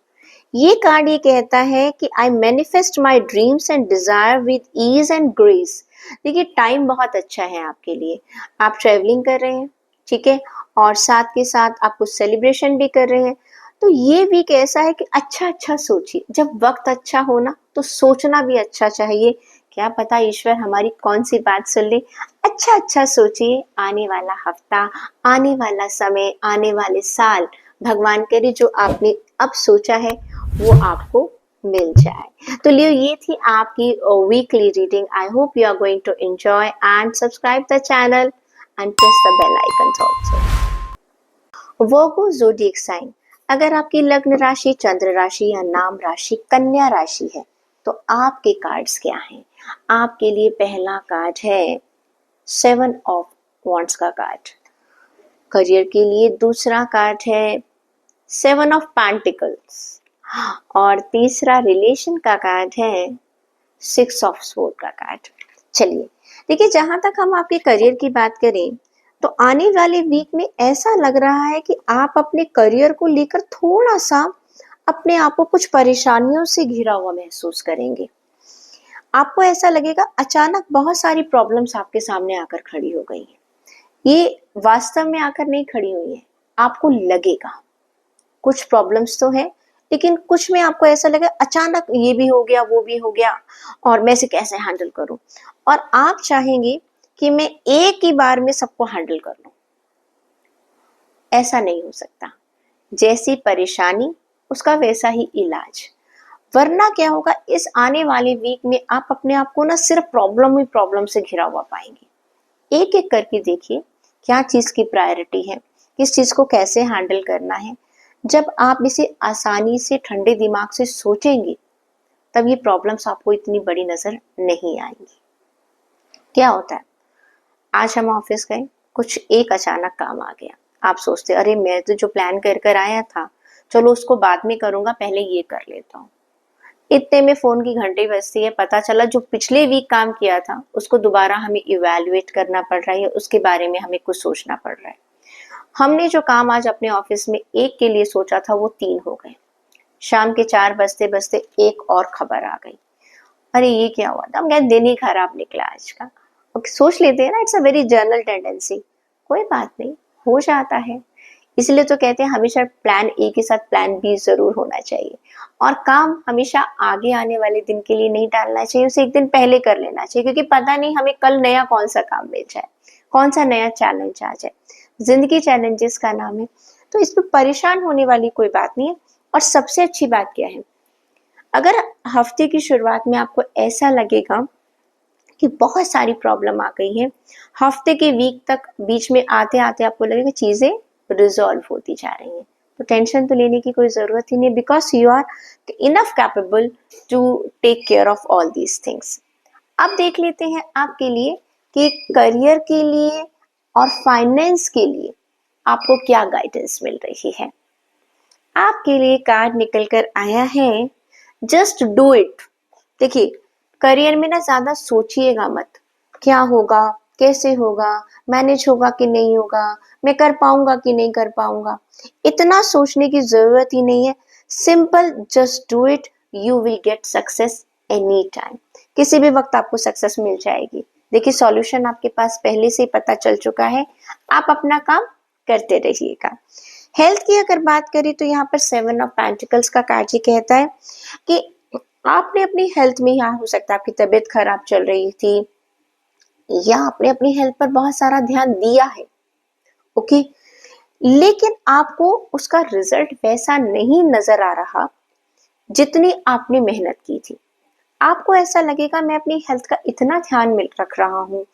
Speaker 1: ये कार्ड ये कहता है कि I manifest my dreams and desire with ease and grace. देखिए, टाइम बहुत अच्छा है आपके लिए। आप ट्रेवलिंग कर रहे हैं, ठीक है, और साथ के साथ आप कुछ सेलिब्रेशन भी कर रहे हैं, तो ये वीक ऐसा है कि अच्छा अच्छा सोचिए। जब वक्त अच्छा हो ना तो सोचना भी अच्छा चाहिए। क्या पता ईश्वर हमारी कौन सी बात सुन ले। अच्छा अच्छा सोचिए, आने वाला हफ्ता, आने वाला समय, आने वाले साल, भगवान करे जो आपने अब सोचा है वो आपको मिल जाए। तो लियो, ये थी आपकी weekly reading. I hope you are going to enjoy and subscribe the channel and press the bell icon also. Virgo zodiac sign. अगर आपकी लग्न राशि, चंद्र राशि या नाम राशि कन्या राशि है तो आपके कार्ड्स क्या हैं? आपके लिए पहला कार्ड है 7 ऑफ वॉन्ड्स का कार्ड। करियर के लिए दूसरा कार्ड है 7 ऑफ पेंटिकल्स। और तीसरा रिलेशन का कार्ड है 6 ऑफ स्वॉर्ड का कार्ड। चलिए देखिए, जहां तक हम आपके करियर की बात करें तो आने वाले वीक में ऐसा लग रहा है कि आप अपने करियर को लेकर थोड़ा सा अपने आप को कुछ परेशानियों से घिरा हुआ महसूस करेंगे। आपको ऐसा लगेगा अचानक बहुत सारी प्रॉब्लम्स आपके सामने आकर खड़ी हो गई हैं। ये वास्तव में आकर नहीं खड़ी हुई है, आपको लगेगा कुछ प्रॉब्लम्स तो है, लेकिन कुछ में आपको ऐसा लगे अचानक ये भी हो गया वो भी हो गया और मैं इसे कैसे हैंडल करूं। और आप चाहेंगे कि मैं एक ही बार में सबको हैंडल कर लूं। ऐसा नहीं हो सकता। जैसी परेशानी उसका वैसा ही इलाज। वरना क्या होगा, इस आने वाले वीक में आप अपने आप को ना सिर्फ प्रॉब्लम ही प्रॉब्लम से घिरा हुआ पाएंगे। एक एक करके देखिए क्या चीज की प्रायोरिटी है, किस चीज को कैसे हैंडल करना है। जब आप इसे आसानी से ठंडे दिमाग से सोचेंगे तब ये प्रॉब्लम्स आपको इतनी बड़ी नजर नहीं आएंगी। क्या होता है, आज हम ऑफिस गए, कुछ एक अचानक काम आ गया। आप सोचते अरे मैं तो जो प्लान कर कर आया था, चलो उसको बाद में करूंगा, पहले ये कर लेता हूँ। इतने में फोन की घंटी बजती है, पता चला जो पिछले वीक काम किया था उसको दोबारा हमें इवैल्यूएट करना पड़ रहा है, उसके बारे में हमें कुछ सोचना पड़ रहा है। हमने जो काम आज अपने ऑफिस में एक के लिए सोचा था वो 3 हो गए। शाम के 4 बजते बजते एक और खबर आ गई। अरे ये क्या हुआ था, हम कहते दिन ही खराब निकला आज का। और सोच लेते हैं ना, it's a very general tendency. कोई बात नहीं, हो जाता है। इसलिए तो कहते हैं हमेशा प्लान ए के साथ प्लान बी जरूर होना चाहिए। और काम हमेशा आगे आने वाले दिन के लिए नहीं टालना चाहिए, उसे एक दिन पहले कर लेना चाहिए, क्योंकि पता नहीं हमें कल नया कौन सा काम मिल जाए, कौन सा नया चैलेंज आ जाए। जिंदगी चैलेंजेस का नाम है, तो इस पर परेशान होने वाली कोई बात नहीं है। और सबसे अच्छी बात क्या है, अगर हफ्ते की शुरुआत में आपको ऐसा लगेगा कि बहुत सारी प्रॉब्लम आ गई है, हफ्ते के वीक तक बीच में आते आते आपको लगेगा चीजें रिजॉल्व होती जा रही हैं, तो टेंशन तो लेने की कोई जरूरत ही नहीं, because you are enough capable to take care of all these things. अब देख लेते हैं आपके लिए कि करियर के लिए और फाइनेंस के लिए आपको क्या गाइडेंस मिल रही है। आपके लिए कार्ड निकल कर आया है जस्ट डू इट। देखिए, करियर में ना ज्यादा सोचिएगा मत, क्या होगा, कैसे होगा, मैनेज होगा कि नहीं होगा, मैं कर पाऊंगा कि नहीं कर पाऊंगा। इतना सोचने की जरूरत ही नहीं है। Simple just do it, you will get success any time. किसी भी वक्त आपको सक्सेस मिल जाएगी। देखिए, सॉल्यूशन आपके पास पहले से ही पता चल चुका है, आप अपना काम करते रहिएगा। हेल्थ की अगर बात करें तो यहाँ पर 7 ऑफ पेंटिकल्स का कार्ड ये कहता है कि आपने अपनी हेल्थ में, यहाँ हो सकता है आपकी तबीयत खराब चल रही थी या आपने अपनी हेल्थ पर बहुत सारा ध्यान दिया है, ओके, लेकिन आपको उसका रिजल्ट वैसा नहीं नजर आ रहा जितनी आपने मेहनत की थी। आपको ऐसा लगेगा मैं अपनी हेल्थ का इतना ध्यान मिल रख रहा हूँ,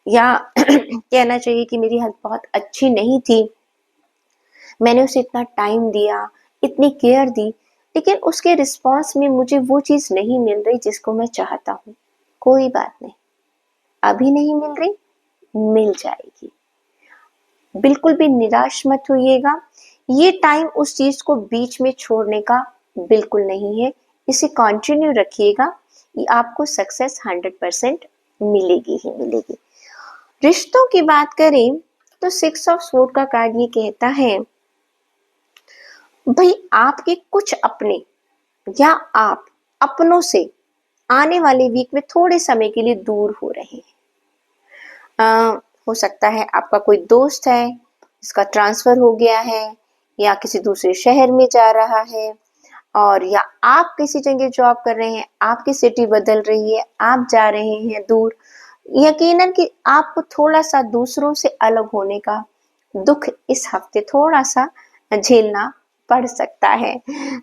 Speaker 1: या कहना चाहिए कि मेरी हेल्थ बहुत अच्छी नहीं थी, मैंने उसे इतना टाइम दिया, इतनी केयर दी, लेकिन उसके रिस्पॉन्स में मुझे वो चीज नहीं मिल रही जिसको मैं चाहता हूँ। कोई बात नहीं, अभी नहीं मिल रही, मिल जाएगी। बिल्कुल भी निराश मत होइएगा। ये टाइम उस चीज को बीच में छोड़ने का बिल्कुल नहीं है, इसे कंटिन्यू रखिएगा, ये आपको सक्सेस 100% मिलेगी ही मिलेगी। रिश्तों की बात करें तो 6 ऑफ स्वॉर्ड का कार्ड ये कहता है भाई, आपके कुछ अपने या आप अपनों से आने वाले वीक में थोड़े समय के लिए दूर हो रहे हैं। हो सकता है आपका कोई दोस्त है जिसका ट्रांसफर हो गया है, या किसी दूसरे शहर में जा रहा है, और या आप किसी जगह जॉब कर रहे हैं, आपकी सिटी बदल रही है, आप जा रहे हैं दूर, यकीनन कि आपको थोड़ा-सा दूसरों से अलग होने का दुःख इस हफ्ते थोड़ा-सा झेलना पड़ सकता है।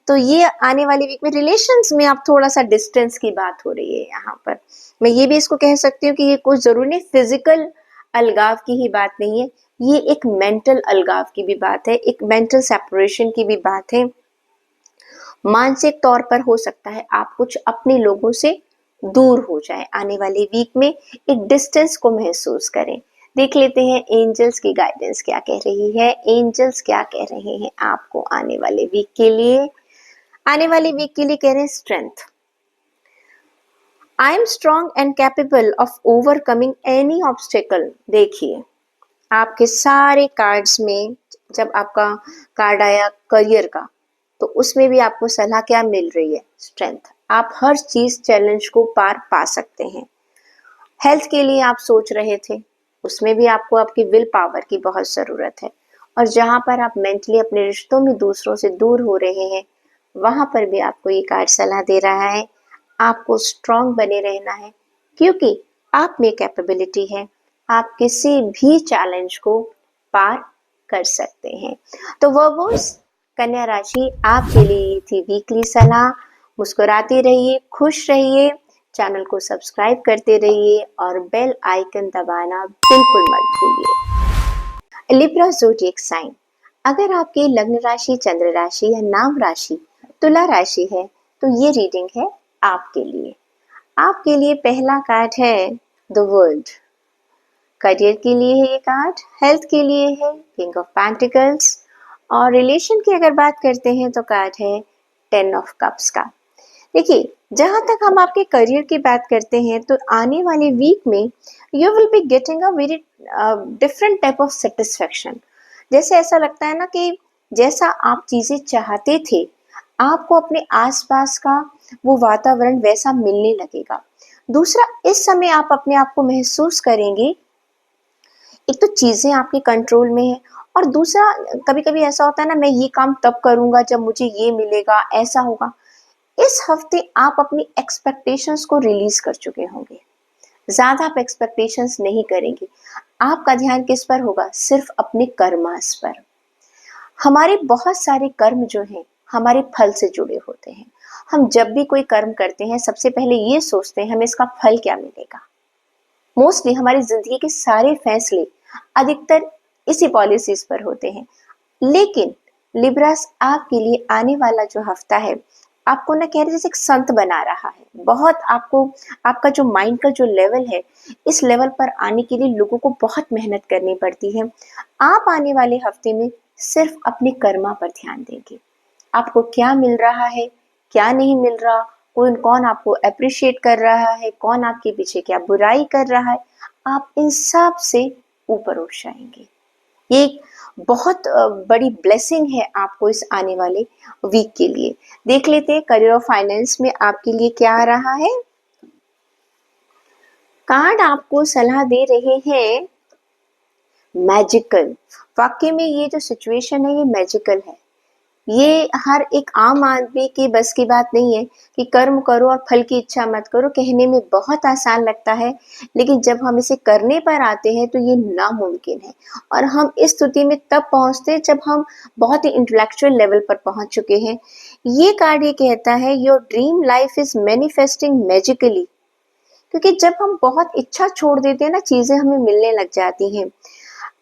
Speaker 1: तो ये आने वाली वीक में रिलेशंस में आप थोड़ा-सा डिस्टेंस की बात हो रही है यहाँ पर। मैं ये भी इसको कह सकती हूँ कि ये कोई ज़रूरी नहीं फिज़िकल अलगाव की ही बात नहीं है, ये एक मेंटल अलगाव की भी बात है, एक मेंटल सेपरेशन की भी बात है। मानसिक तौर पर हो सकता है आप कुछ अपने लोगों से दूर हो जाए, आने वाली वीक में एक डिस्टेंस को महसूस करें। देख लेते हैं एंजल्स की गाइडेंस क्या कह रही है, एंजल्स क्या कह रहे हैं आपको आने वाले वीक के लिए। आने वाली वीक के लिए कह रहे हैं strength. I am strong and capable of overcoming any obstacle. देखिए आपके सारे कार्ड्स में जब आपका कार्ड आया करियर का, तो उसमें भी आपको सलाह क्या मिल रही है, स्ट्रेंथ। आप हर चीज चैलेंज को पार पा सकते हैं। हेल्थ के लिए आप सोच रहे थे, उसमें भी आपको आपकी विल पावर की बहुत जरूरत है। और जहां पर आप मेंटली अपने रिश्तों में दूसरों से दूर हो रहे हैं, वहां पर भी आपको ये कार्ड सलाह दे रहा है आपको स्ट्रांग बने रहना है, क्योंकि आप में कैपेबिलिटी है, आप किसी भी चैलेंज को पार कर सकते हैं। तो वर्बोस कन्या राशि आपके लिए थी वीकली सलाह। मुस्कुराते रहिए, खुश रहिए, चैनल को सब्सक्राइब करते रहिए और बेल आइकन दबाना बिल्कुल मत भूलिए। Libra zodiac sign. अगर आपकी लग्न राशि, चंद्र राशि या नाम राशि तुला राशि है, तो ये रीडिंग है आपके लिए। आपके लिए पहला कार्ड है द वर्ल्ड। करियर के लिए है ये कार्ड, हेल्थ के लिए है किंग ऑफ पेंटिकल्स, और रिलेशन की अगर बात करते हैं तो कार्ड है 10 ऑफ कप्स का। देखिए जहां तक हम आपके करियर की बात करते हैं, तो आने वाले वीक में you will be getting a very different type of satisfaction. जैसे ऐसा लगता है ना कि जैसा आप चीजें चाहते थे, आपको अपने आसपास का वो वातावरण वैसा मिलने लगेगा। दूसरा, इस समय आप अपने आप को महसूस करेंगे, एक तो चीजें आपके कंट्रोल में है, और दूसरा कभी कभी ऐसा होता है ना, मैं ये काम तब करूंगा जब मुझे ये मिलेगा, ऐसा होगा। इस हफ्ते आप अपनी एक्सपेक्टेशंस को रिलीज कर चुके होंगे, ज्यादा आप एक्सपेक्टेशंस नहीं करेंगे। आपका ध्यान किस पर होगा, सिर्फ अपने कर्मास पर। हमारे बहुत सारे कर्म जो हैं हमारे फल से जुड़े होते हैं। हम जब भी कोई कर्म करते हैं, सबसे पहले ये सोचते हैं हमें इसका फल क्या मिलेगा। मोस्टली हमारी जिंदगी के सारे फैसले अधिकतर इसी पॉलिसीज पर होते हैं। लेकिन लिब्रास आपके लिए आने वाला जो हफ्ता है, आपको ना कह रहे जैसे एक संत बना रहा है। बहुत आपको, आपका जो माइंड का जो लेवल है, इस लेवल पर आने के लिए लोगों को बहुत मेहनत करनी पड़ती है। आप आने वाले हफ्ते में सिर्फ अपने कर्मा पर ध्यान देंगे। आपको क्या मिल रहा है, क्या नहीं मिल रहा, कौन आपको अप्रिशिएट कर रहा है, कौन आपके पीछे क्या बुराई कर रहा है, आप इन सब से ऊपर उठ जाएंगे। ये एक बहुत बड़ी ब्लेसिंग है आपको इस आने वाले वीक के लिए। देख लेते हैं करियर और फाइनेंस में आपके लिए क्या आ रहा है। कार्ड आपको सलाह दे रहे हैं मैजिकल। वाकई में ये जो सिचुएशन है ये मैजिकल है। ये हर एक आम आदमी की बस की बात नहीं है कि कर्म करो और फल की इच्छा मत करो। कहने में बहुत आसान लगता है, लेकिन जब हम इसे करने पर आते हैं तो ये नामुमकिन है। और हम इस स्थिति में तब पहुंचते हैं जब हम बहुत ही इंटेलेक्चुअल लेवल पर पहुंच चुके हैं। ये कार्ड ये कहता है your dream life is manifesting magically. क्योंकि जब हम बहुत इच्छा छोड़ देते हैं ना, चीजें हमें मिलने लग जाती हैं।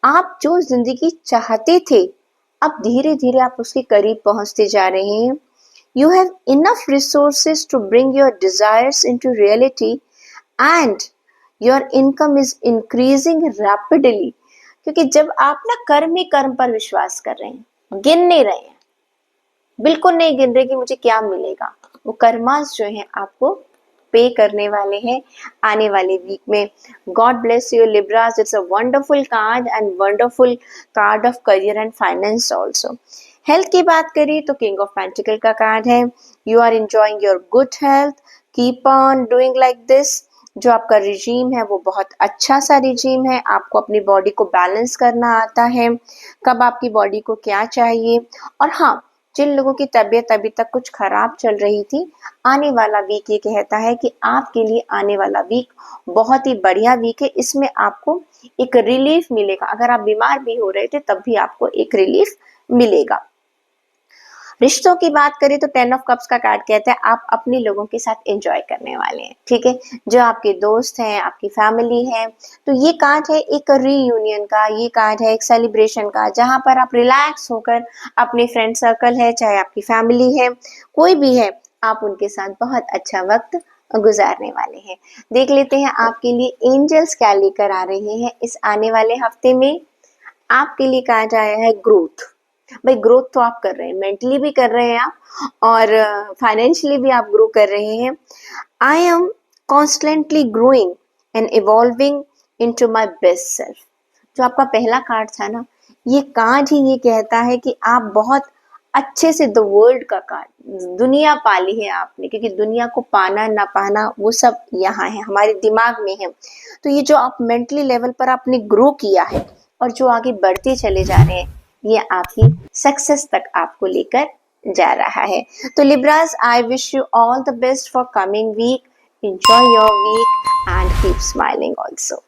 Speaker 1: आप जो जिंदगी चाहते थे, अब धीरे धीरे आप उसके करीब पहुंचते जा रहे हैं। You have enough resources to bring your desires into reality and your income is increasing rapidly. क्योंकि जब आप ना कर्म ही कर्म पर विश्वास कर रहे हैं, गिन नहीं रहे हैं, बिल्कुल नहीं गिन रहे कि मुझे क्या मिलेगा, वो कर्मास जो है आपको पे करने वाले हैं आने वाले वीक में। God bless you Libras, it's a wonderful card and wonderful card of career and finance also. Health की बात करें तो किंग ऑफ पेंटिकल का कार्ड है। You are enjoying your good health, keep on doing like this. जो आपका regime है वो बहुत अच्छा सा रिजीम है, आपको अपनी बॉडी को बैलेंस करना आता है, कब आपकी बॉडी को क्या चाहिए। और हाँ, जिन लोगों की तबीयत अभी तक कुछ खराब चल रही थी, आने वाला वीक ये कहता है कि आपके लिए आने वाला वीक बहुत ही बढ़िया वीक है। इसमें आपको एक रिलीफ मिलेगा, अगर आप बीमार भी हो रहे थे तब भी आपको एक रिलीफ मिलेगा। रिश्तों की बात करें तो 10 ऑफ कप्स का कार्ड कहता है आप अपने लोगों के साथ एंजॉय करने वाले हैं, ठीक है, जो आपके दोस्त हैं, आपकी फैमिली है। तो ये कार्ड है एक रीयूनियन का, ये कार्ड है एक सेलिब्रेशन का, जहां पर आप रिलैक्स होकर अपने फ्रेंड सर्कल है, चाहे आपकी फैमिली है, कोई भी है, आप उनके साथ बहुत अच्छा वक्त गुजारने वाले हैं। देख लेते हैं आपके लिए एंजल्स क्या लेकर आ रहे हैं इस आने वाले हफ्ते में। आपके लिए कहा जाया है ग्रोथ। भाई ग्रोथ तो आप कर रहे हैं, मेंटली भी कर रहे हैं आप, और फाइनेंशियली भी आप ग्रो कर रहे हैं। I am constantly growing and evolving into my best self. जो आपका पहला कार्ड था ना, ये कार्ड ही ये कहता है कि आप बहुत अच्छे से, द वर्ल्ड का कार्ड, दुनिया पाली है आपने, क्योंकि दुनिया को पाना ना पाना वो सब यहाँ है, हमारे दिमाग में है। तो ये जो आप मेंटली लेवल पर आपने ग्रो किया है और जो आगे बढ़ते चले जा रहे हैं, ये आपकी सक्सेस तक आपको लेकर जा रहा है। तो Libras, I wish you all the best for coming week. Enjoy your week and keep smiling also.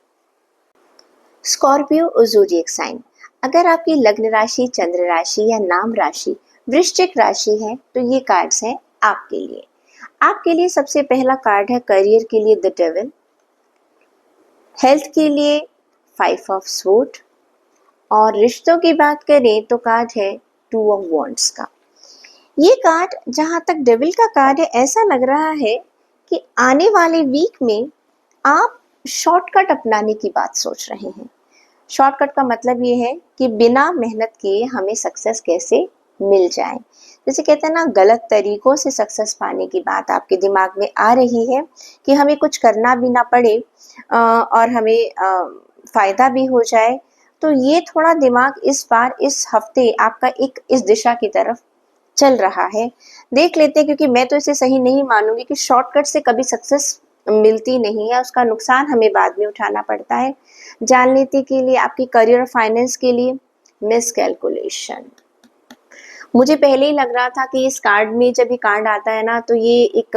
Speaker 1: Scorpio zodiac sign, अगर आपकी लग्न राशि, चंद्र राशि या नाम राशि वृश्चिक राशि है तो ये कार्ड्स हैं आपके लिए। आपके लिए सबसे पहला कार्ड है करियर के लिए द डेविल, हेल्थ के लिए 5 ऑफ स्वॉर्ड, और रिश्तों की बात करें तो कार्ड है 2 ऑफ वॉन्ड्स का। ये कार्ड, जहां तक डेविल का कार्ड है, ऐसा लग रहा है कि आने वाले वीक में आप शॉर्टकट अपनाने की बात सोच रहे हैं। शॉर्टकट का मतलब ये है कि बिना मेहनत किए हमें सक्सेस कैसे मिल जाए। जैसे कहते हैं ना, गलत तरीकों से सक्सेस पाने की बात आपके दिमाग में आ रही है कि हमें कुछ करना भी ना पड़े और हमें फायदा भी हो जाए। तो ये थोड़ा दिमाग इस बार, इस हफ्ते आपका एक इस दिशा की तरफ चल रहा है। देख लेते हैं, क्योंकि मैं तो इसे सही नहीं मानूंगी कि शॉर्टकट से कभी सक्सेस मिलती नहीं है, उसका नुकसान हमें बाद में उठाना पड़ता है। जान लेते के लिए आपकी करियर और फाइनेंस के लिए मिस कैलकुलेशन। मुझे पहले ही लग रहा था कि इस कार्ड में, जब ये कार्ड आता है ना, तो ये एक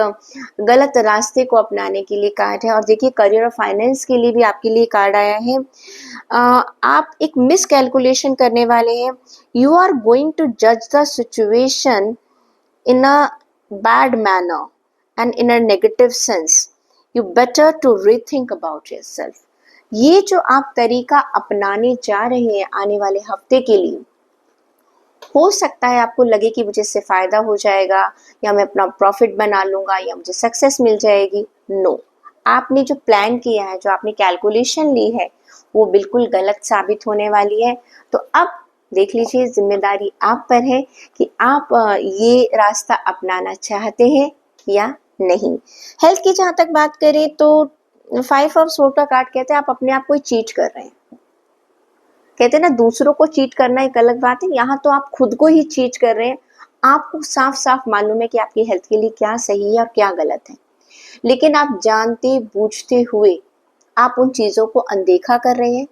Speaker 1: गलत रास्ते को अपनाने के लिए कार्ड है। और देखिए, करियर और फाइनेंस के लिए भी आपके लिए कार्ड आया है। आप एक मिस कैलकुलेशन करने वाले हैं। यू आर गोइंग टू जज the situation in a bad manner and in a negative sense. You better to rethink about yourself. ये जो आप तरीका अपनाने जा रहे हैं आने वाले हफ्ते के लिए, हो सकता है आपको लगे कि मुझे इससे फायदा हो जाएगा, या मैं अपना प्रॉफिट बना लूंगा, या मुझे सक्सेस मिल जाएगी। नो, आपने जो प्लान किया है, जो आपने कैलकुलेशन ली है, वो बिल्कुल गलत साबित होने वाली है। तो अब देख लीजिए, जिम्मेदारी आप पर है कि आप ये रास्ता अपनाना चाहते हैं या नहीं। हेल्थ की जहाँ तक बात करें तो 5 ऑफ स्वॉर्ड का कार्ड कहते हैं आप अपने आप को चीट कर रहे हैं। कहते हैं ना, दूसरों को चीट करना एक अलग बात है, यहाँ तो आप खुद को ही चीट कर रहे हैं। आपको साफ साफ मालूम है कि आपकी हेल्थ के लिए क्या सही है और क्या गलत है, लेकिन आप जानते बूझते हुए आप उन चीज़ों को अनदेखा कर रहे हैं,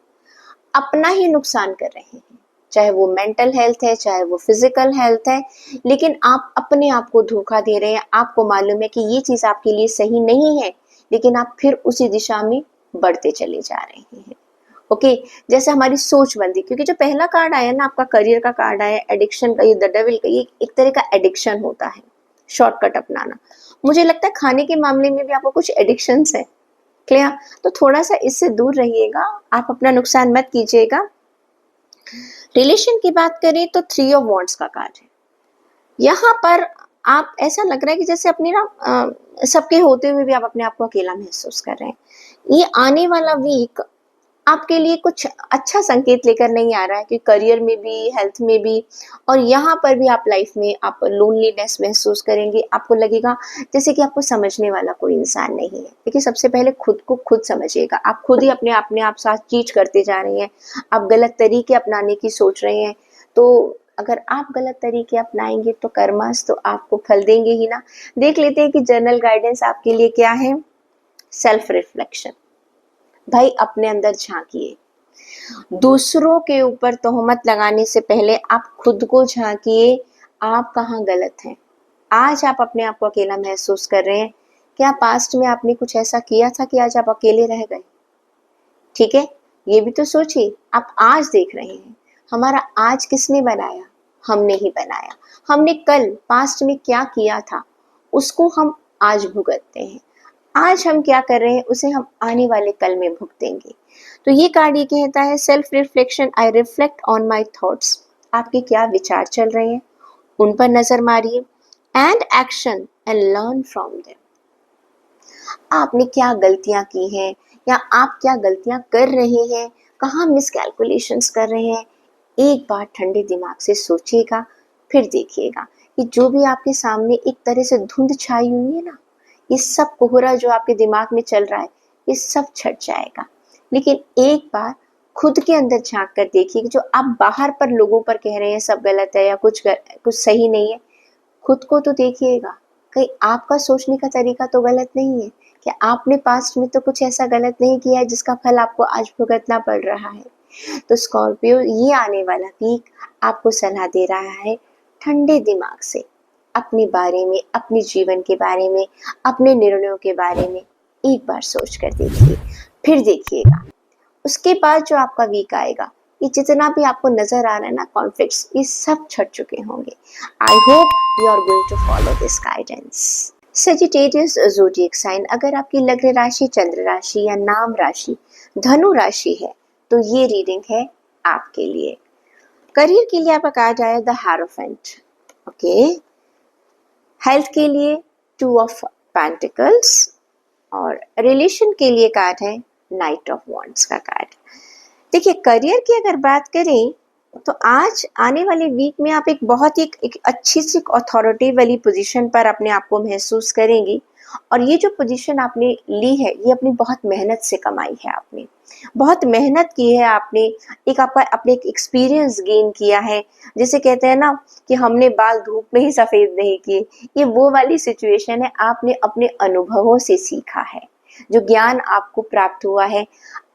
Speaker 1: अपना ही नुकसान कर रहे हैं। चाहे वो मेंटल हेल्थ है, चाहे वो फिजिकल हेल्थ है, लेकिन आप अपने आप को धोखा दे रहे हैं। आपको मालूम है कि ये चीज़ आपके लिए सही नहीं है, लेकिन आप फिर उसी दिशा में बढ़ते चले जा रहे हैं। ओके, जैसे हमारी सोचबंदी, क्योंकि जो पहला कार्ड आया ना, आपका करियर का कार्ड आया, एडिक्शन का, ये द डेविल का, ये एक तरह का एडिक्शन होता है, शॉर्टकट अपनाना। मुझे लगता है खाने के मामले में भी आपको कुछ एडिक्शंस है, क्लियर? तो थोड़ा सा इससे दूर रहिएगा, आप अपना नुकसान मत कीजिएगा। रिलेशन की बात करें तो 3 ऑफ वॉन्ड्स का कार्ड है। यहाँ पर आप, ऐसा लग रहा है कि जैसे अपनी ना सबके होते हुए भी आप अपने आप को अकेला महसूस कर रहे हैं। ये आने वाला वीक आपके लिए कुछ अच्छा संकेत लेकर नहीं आ रहा है कि करियर में भी, हेल्थ में भी, और यहाँ पर भी आप लाइफ में आप लोनलीनेस महसूस करेंगे। आपको लगेगा जैसे कि आपको समझने वाला कोई इंसान नहीं है। देखिए, सबसे पहले खुद को खुद समझिएगा। आप खुद ही अपने आप साथ चीट करते जा रहे हैं, आप गलत तरीके अपनाने की सोच रहे हैं। तो अगर आप गलत तरीके अपनाएंगे तो कर्मास तो आपको फल देंगे ही ना। देख लेते हैं कि जनरल गाइडेंस आपके लिए क्या है। Self reflection. भाई अपने अंदर झांकिए, दूसरों के ऊपर तोहमत लगाने से पहले आप खुद को झांकिए, आप कहाँ गलत हैं। आज आप अपने आप को अकेला महसूस कर रहे हैं, क्या पास्ट में आपने कुछ ऐसा किया था कि आज आप अकेले रह गए? ठीक है, ये भी तो सोचिए। आप आज देख रहे हैं, हमारा आज किसने बनाया? हमने ही बनाया। हमने कल पास्ट में क्या किया था उसको हम आज भुगतते हैं। आज हम क्या कर रहे हैं उसे हम आने वाले कल में भुगतेंगे। तो ये कार्ड ये कहता है self reflection, I reflect on my thoughts. आपके क्या विचार चल रहे हैं उन पर नजर मारिए। And action and learn from them. आपने क्या गलतियां की हैं या आप क्या गलतियां कर रहे हैं, कहाँ मिसकैलकुलेशंस कर रहे हैं, एक बार ठंडे दिमाग से सोचिएगा, फिर देखिएगा कि जो भी आपके सामने एक तरह से धुंध छाई हुई है ना, ये सब कोहरा जो आपके दिमाग में चल रहा है ये सब छट जाएगा। लेकिन एक बार खुद के अंदर झांक कर देखिए कि जो आप बाहर पर लोगों पर कह रहे हैं सब गलत है या कुछ सही नहीं है, खुद को तो देखिएगा, कहीं आपका सोचने का तरीका तो गलत नहीं है कि आपने पास्ट में तो कुछ ऐसा गलत नहीं किया है जिसका फल आपको आज भुगतना पड़ रहा है। तो स्कॉर्पियो, ये आने वाला वीक आपको सलाह दे रहा है ठंडे दिमाग से अपने बारे में, अपने जीवन के बारे में, अपने निर्णयों के बारे में एक बार सोच कर देखिए, फिर देखिएगा। उसके बाद जो आपका वीक आएगा, ये जितना भी आपको नजर आ रहा है ना कॉन्फ्लिक्ट्स, ये सब छट चुके होंगे। I hope you are going to follow this guidance. Sagittarius zodiac sign, अगर आपकी लग्न राशि, चंद्र राशि या नाम राशि धनु राशि है तो ये रीडिंग है आपके लिए। करियर के लिए आपका कार्ड आया द हेरोफेंट। ओके, हेल्थ के लिए 2 ऑफ पेंटिकल्स और रिलेशन के लिए कार्ड है नाइट ऑफ वॉन्ड्स का कार्ड। देखिए, करियर की अगर बात करें तो आज आने वाले वीक में आप एक बहुत ही एक अच्छी सी अथॉरिटी वाली पोजीशन पर अपने आप को महसूस करेंगी। और ये जो पोजीशन आपने ली है ये अपनी बहुत मेहनत से कमाई है, आपने बहुत मेहनत की है, आपने एक आपका अपने एक एक्सपीरियंस गेन किया है। जैसे कहते हैं ना कि हमने बाल धूप में ही सफ़ेद नहीं किए, ये वो वाली सिचुएशन है। आपने अपने अनुभवों से सीखा है, जो ज्ञान आपको प्राप्त हुआ है।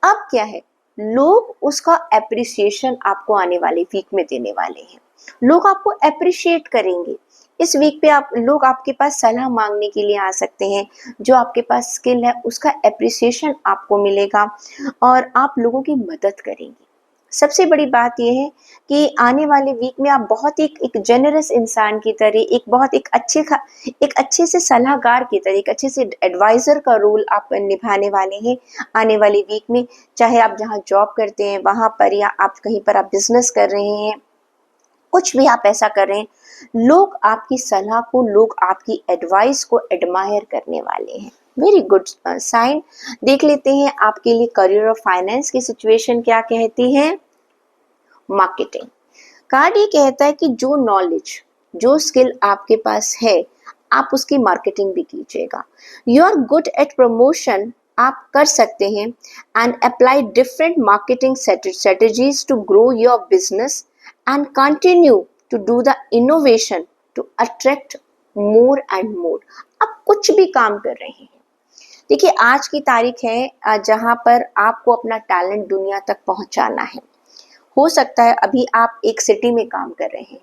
Speaker 1: अब क्या है, लोग उसका एप्रिसिएशन आपको आने वाले वीक में देने वाले हैं। लोग आपको एप्रिशिएट करेंगे। इस वीक पे आप लोग आपके पास सलाह मांगने के लिए आ सकते हैं। जो आपके पास स्किल है उसका एप्रिसिएशन आपको मिलेगा और आप लोगों की मदद करेंगे। सबसे बड़ी बात यह है कि आने वाले वीक में आप बहुत एक जेनरस इंसान की तरह, एक अच्छे से सलाहकार की तरह, एक अच्छे से एडवाइज़र का रोल आप निभाने वाले हैं आने वाले वीक में। चाहे आप जहाँ जॉब करते हैं वहाँ पर या आप कहीं पर आप बिजनेस कर रहे हैं, कुछ भी आप ऐसा कर रहे हैं, लोग आपकी सलाह को, लोग आपकी एडवाइस को एडमायर करने वाले हैं। Very good sign. देख लेते हैं आपके लिए करियर और फाइनेंस की सिचुएशन क्या कहती है। मार्केटिंग कार्ड ये कहता है कि जो नॉलेज, जो स्किल आपके पास है, आप उसकी मार्केटिंग भी कीजिएगा। You are good at promotion, आप कर सकते हैं। And apply different marketing strategies to grow your business and continue to do the innovation to attract more and more। आप कुछ भी काम कर रहे हैं, देखिए आज की तारीख है जहां पर आपको अपना टैलेंट दुनिया तक पहुंचाना है। हो सकता है अभी आप एक सिटी में काम कर रहे हैं,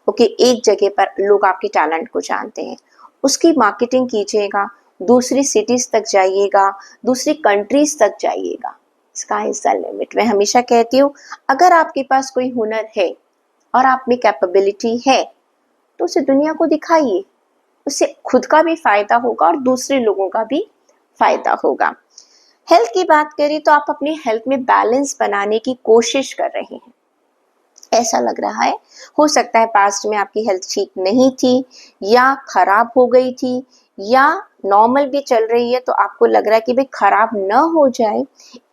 Speaker 1: ओके, एक जगह पर लोग आपके टैलेंट को जानते हैं, उसकी मार्केटिंग कीजिएगा, दूसरी सिटीज तक जाइएगा, दूसरी कंट्रीज तक जाइएगा। Sky is the limit. मैं हमेशा कहती हूँ, अगर आपके पास कोई हुनर है और आप में कैपेबिलिटी है तो उसे दुनिया को दिखाइए, उससे खुद का भी फायदा होगा और दूसरे लोगों का भी फायदा होगा। हेल्थ की बात करें तो आप अपनी हेल्थ में बैलेंस बनाने की कोशिश कर रहे हैं, ऐसा लग रहा है। हो सकता है पास्ट में आपकी हेल्थ ठीक नहीं थी या खराब हो गई थी या नॉर्मल भी चल रही है, तो आपको लग रहा है कि भाई खराब न हो जाए,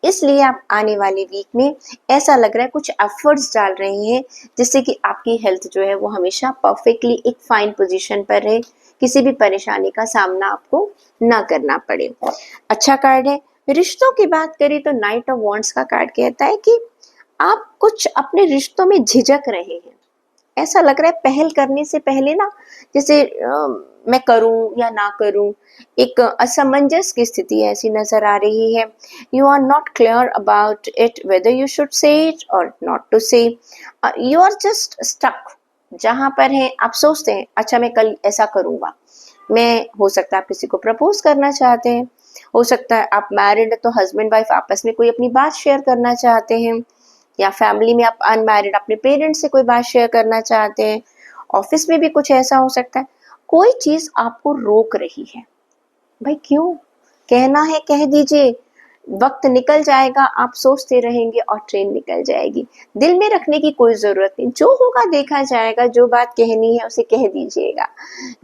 Speaker 1: इसलिए आप आने वाले वीक में ऐसा लग रहा है कुछ एफर्ट्स डाल रहे हैं जिससे कि आपकी हेल्थ जो है वो हमेशा परफेक्टली एक फाइन पोजीशन पर रहे, किसी भी परेशानी का सामना आपको ना करना पड़े। अच्छा कार्ड है। रिश्तों की बात करें तो नाइट ऑफ वॉन्ड्स का कार्ड कहता है कि आप कुछ अपने रिश्तों में झिझक रहे हैं, ऐसा लग रहा है पहल करने से पहले ना, जैसे मैं करूं या ना करूं, एक असमंजस की स्थिति ऐसी नजर आ रही है। You are not clear about it whether you should say it और not to say. You are just stuck जहां पर है। आप सोचते हैं अच्छा मैं कल ऐसा करूंगा। मैं, हो सकता है आप किसी को प्रपोज करना चाहते हैं, हो सकता है आप मैरिड तो हस्बैंड वाइफ आपस में कोई अपनी बात शेयर करना चाहते हैं, या फैमिली में आप अनमैरिड अपने पेरेंट्स से कोई बात शेयर करना चाहते हैं, ऑफिस में भी कुछ ऐसा हो सकता है। कोई चीज आपको रोक रही है। भाई क्यों? कहना है कह दीजिए। वक्त निकल जाएगा, आप सोचते रहेंगे और ट्रेन निकल जाएगी। दिल में रखने की कोई जरूरत नहीं, जो होगा देखा जाएगा। जो बात कहनी है उसे कह दीजिएगा।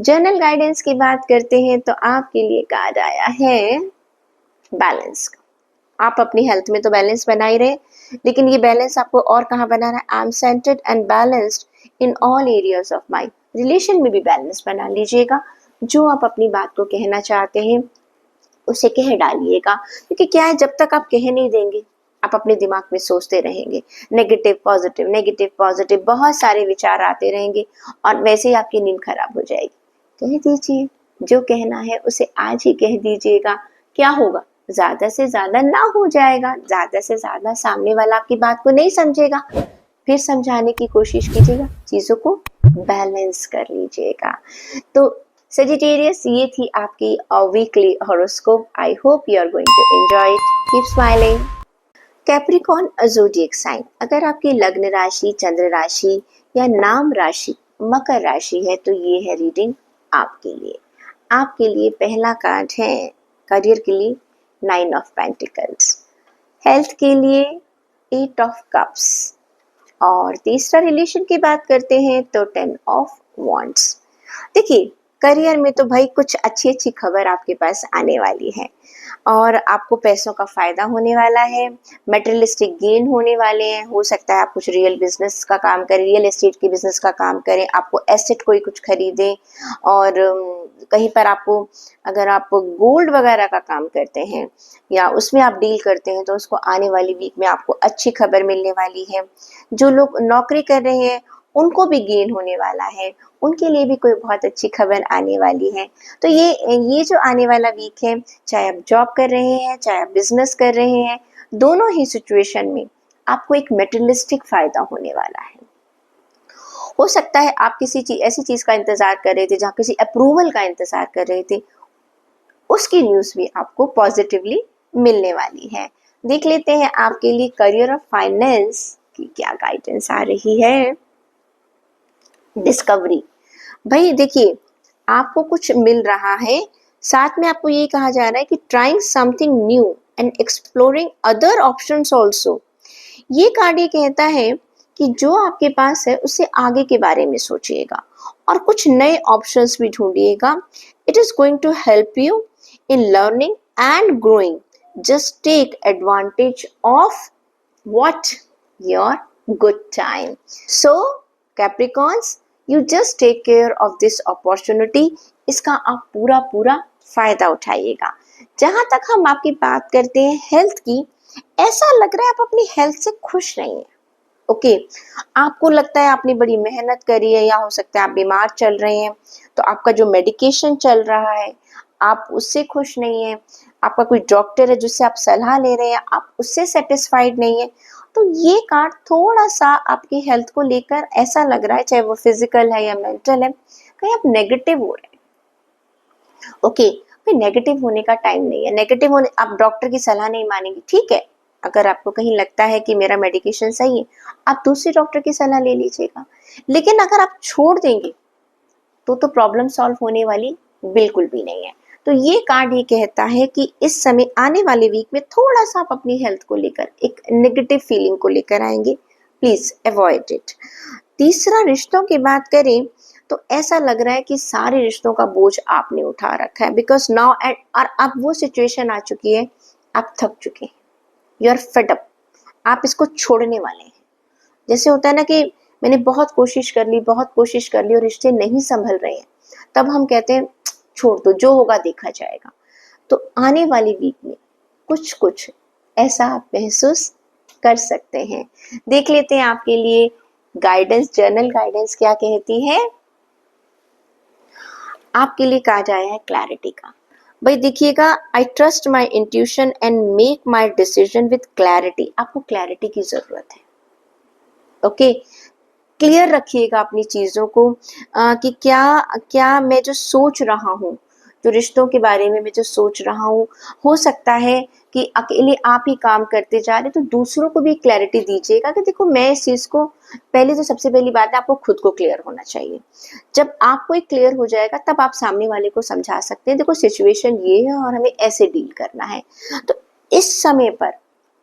Speaker 1: जर्नल गाइडेंस की बात करते हैं तो आपके लिए कार्ड आया है बैलेंस। आप अपनी हेल्थ में तो बैलेंस बना ही रहे, लेकिन ये बैलेंस आपको और कहाँ बनाना है? I M centred and balanced in all areas of my relation में भी बैलेंस बना लीजिएगा। जो आप अपनी बात को कहना चाहते हैं उसे कह डालिएगा, क्योंकि क्या है, जब तक आप कह नहीं देंगे आप अपने दिमाग में सोचते रहेंगे, नेगेटिव पॉजिटिव बहुत सारे विचार आते रहेंगे और वैसे ही आपकी नींद खराब हो जाएगी। कह दीजिए, जो कहना है उसे आज ही कह दीजिएगा। क्या होगा? ज्यादा से ज्यादा ना हो जाएगा, ज्यादा से ज्यादा सामने वाला आपकी बात को नहीं समझेगा, फिर समझाने की कोशिश कीजिएगा, चीजों को बैलेंस कर लीजिएगा। तो सेजिटेरियस, ये थी आपकी weekly horoscope. I hope you are going to enjoy it. Keep smiling. Capricorn zodiac sign, अगर आपकी लग्न राशि, चंद्र राशि या नाम राशि मकर राशि है तो ये है रीडिंग आपके लिए। आपके लिए पहला कार्ड है करियर के लिए 9 ऑफ पेंटिकल्स, हेल्थ के लिए 8 ऑफ कप्स, और तीसरा रिलेशन की बात करते हैं तो 10 ऑफ वॉन्ड्स। देखिए, करियर में तो भाई कुछ अच्छी अच्छी खबर आपके पास आने वाली है और आपको पैसों का फायदा होने वाला है, मटेरियलिस्टिक गेन होने वाले हैं। हो सकता है आप कुछ रियल बिजनेस का काम करें, रियल एस्टेट के बिजनेस का काम करें, आपको एसेट कोई कुछ खरीदें, और कहीं पर आपको, अगर आप गोल्ड वगैरह का काम करते हैं या उसमें आप डील करते हैं तो उसको आने वाली वीक में आपको अच्छी खबर मिलने वाली है। जो लोग नौकरी कर रहे हैं उनको भी गेन होने वाला है, उनके लिए भी कोई बहुत अच्छी खबर आने वाली है। तो ये जो आने वाला वीक है, चाहे आप जॉब कर रहे हैं चाहे आप बिजनेस कर रहे हैं, दोनों ही सिचुएशन में आपको एक मेटेरियलिस्टिक फायदा होने वाला है। हो सकता है आप किसी चीज, ऐसी चीज का इंतजार कर रहे थे, जहाँ किसी अप्रूवल का इंतजार कर रहे थे, उसकी न्यूज भी आपको पॉजिटिवली मिलने वाली है। देख लेते हैं आपके लिए करियर और फाइनेंस की क्या गाइडेंस आ रही है। डिस्कवरी, भाई देखिए, आपको कुछ मिल रहा है, साथ में आपको ये कहा जा रहा है कि trying something new and exploring other options also. ये कार्ड ये कहता है कि जो आपके पास है उससे आगे के बारे में सोचिएगा और कुछ नए ऑप्शंस भी ढूंढिएगा। It is going to help you in learning and growing. Just take advantage of what your good time. So Capricorns, you just take care of this opportunity. इसका आप पूरा पूरा फायदा उठाइएगा। जहां तक हम आपकी बात करते हैं हेल्थ की, ऐसा लग रहा है आप अपनी हेल्थ से खुश नहीं है। ओके, आपको लगता है आपने बड़ी मेहनत करी है, या हो सकता है आप बीमार चल रहे हैं तो आपका जो मेडिकेशन चल रहा है आप उससे खुश नहीं है, आपका कोई डॉक्टर है जिससे आप सलाह ले रहे हैं आप उससे सेटिस्फाइड नहीं है। तो ये कार्ड थोड़ा सा आपकी हेल्थ को लेकर ऐसा लग रहा है, चाहे वो फिजिकल है या मेंटल है, कहीं आप नेगेटिव हो रहे हैं। ओके, नेगेटिव होने का टाइम नहीं है। नेगेटिव होने, आप डॉक्टर की सलाह नहीं मानेंगे, ठीक है। अगर आपको कहीं लगता है कि मेरा मेडिकेशन सही है, आप दूसरे डॉक्टर की सलाह ले लीजिएगा। लेकिन अगर आप छोड़ देंगे तो प्रॉब्लम सॉल्व होने वाली बिल्कुल भी नहीं है। तो ये कार्ड ये कहता है कि इस समय आने वाले वीक में थोड़ा सा आप अपनी हेल्थ को लेकर एक नेगेटिव फीलिंग को लेकर आएंगे, प्लीज अवॉइड इट। तीसरा, रिश्तों की बात करें तो ऐसा लग रहा है कि सारे रिश्तों का बोझ आपने उठा रखा है, बिकॉज नाउ एंड, और अब वो सिचुएशन आ चुकी है, आप थक चुके हैं, यू आर फेड अप, आप इसको छोड़ने वाले हैं। जैसे होता है ना कि मैंने बहुत कोशिश कर ली और रिश्ते नहीं संभल रहे हैं, तब हम कहते हैं छोड़ दो, जो होगा देखा जाएगा। तो आने वाली वीक में कुछ कुछ ऐसा आप महसूस कर सकते हैं। देख लेते हैं आपके लिए गाइडेंस, जर्नल गाइडेंस क्या कहती है? आपके लिए कहा जाया है क्लैरिटी का। भाई देखिएगा, I trust my intuition and make my decision with clarity. आपको क्लैरिटी की जरूरत है। ओके, क्लियर रखिएगा अपनी चीजों को कि क्या क्या मैं जो सोच रहा हूँ, जो रिश्तों के बारे में मैं जो सोच रहा हूँ, हो सकता है कि अकेले आप ही काम करते जा रहे, तो दूसरों को भी क्लैरिटी दीजिएगा कि देखो मैं इस चीज को, पहले तो सबसे पहली बात है आपको खुद को क्लियर होना चाहिए। जब आपको एक क्लियर हो जाएगा तब आप सामने वाले को समझा सकते हैं, देखो सिचुएशन ये है और हमें ऐसे डील करना है। तो इस समय पर,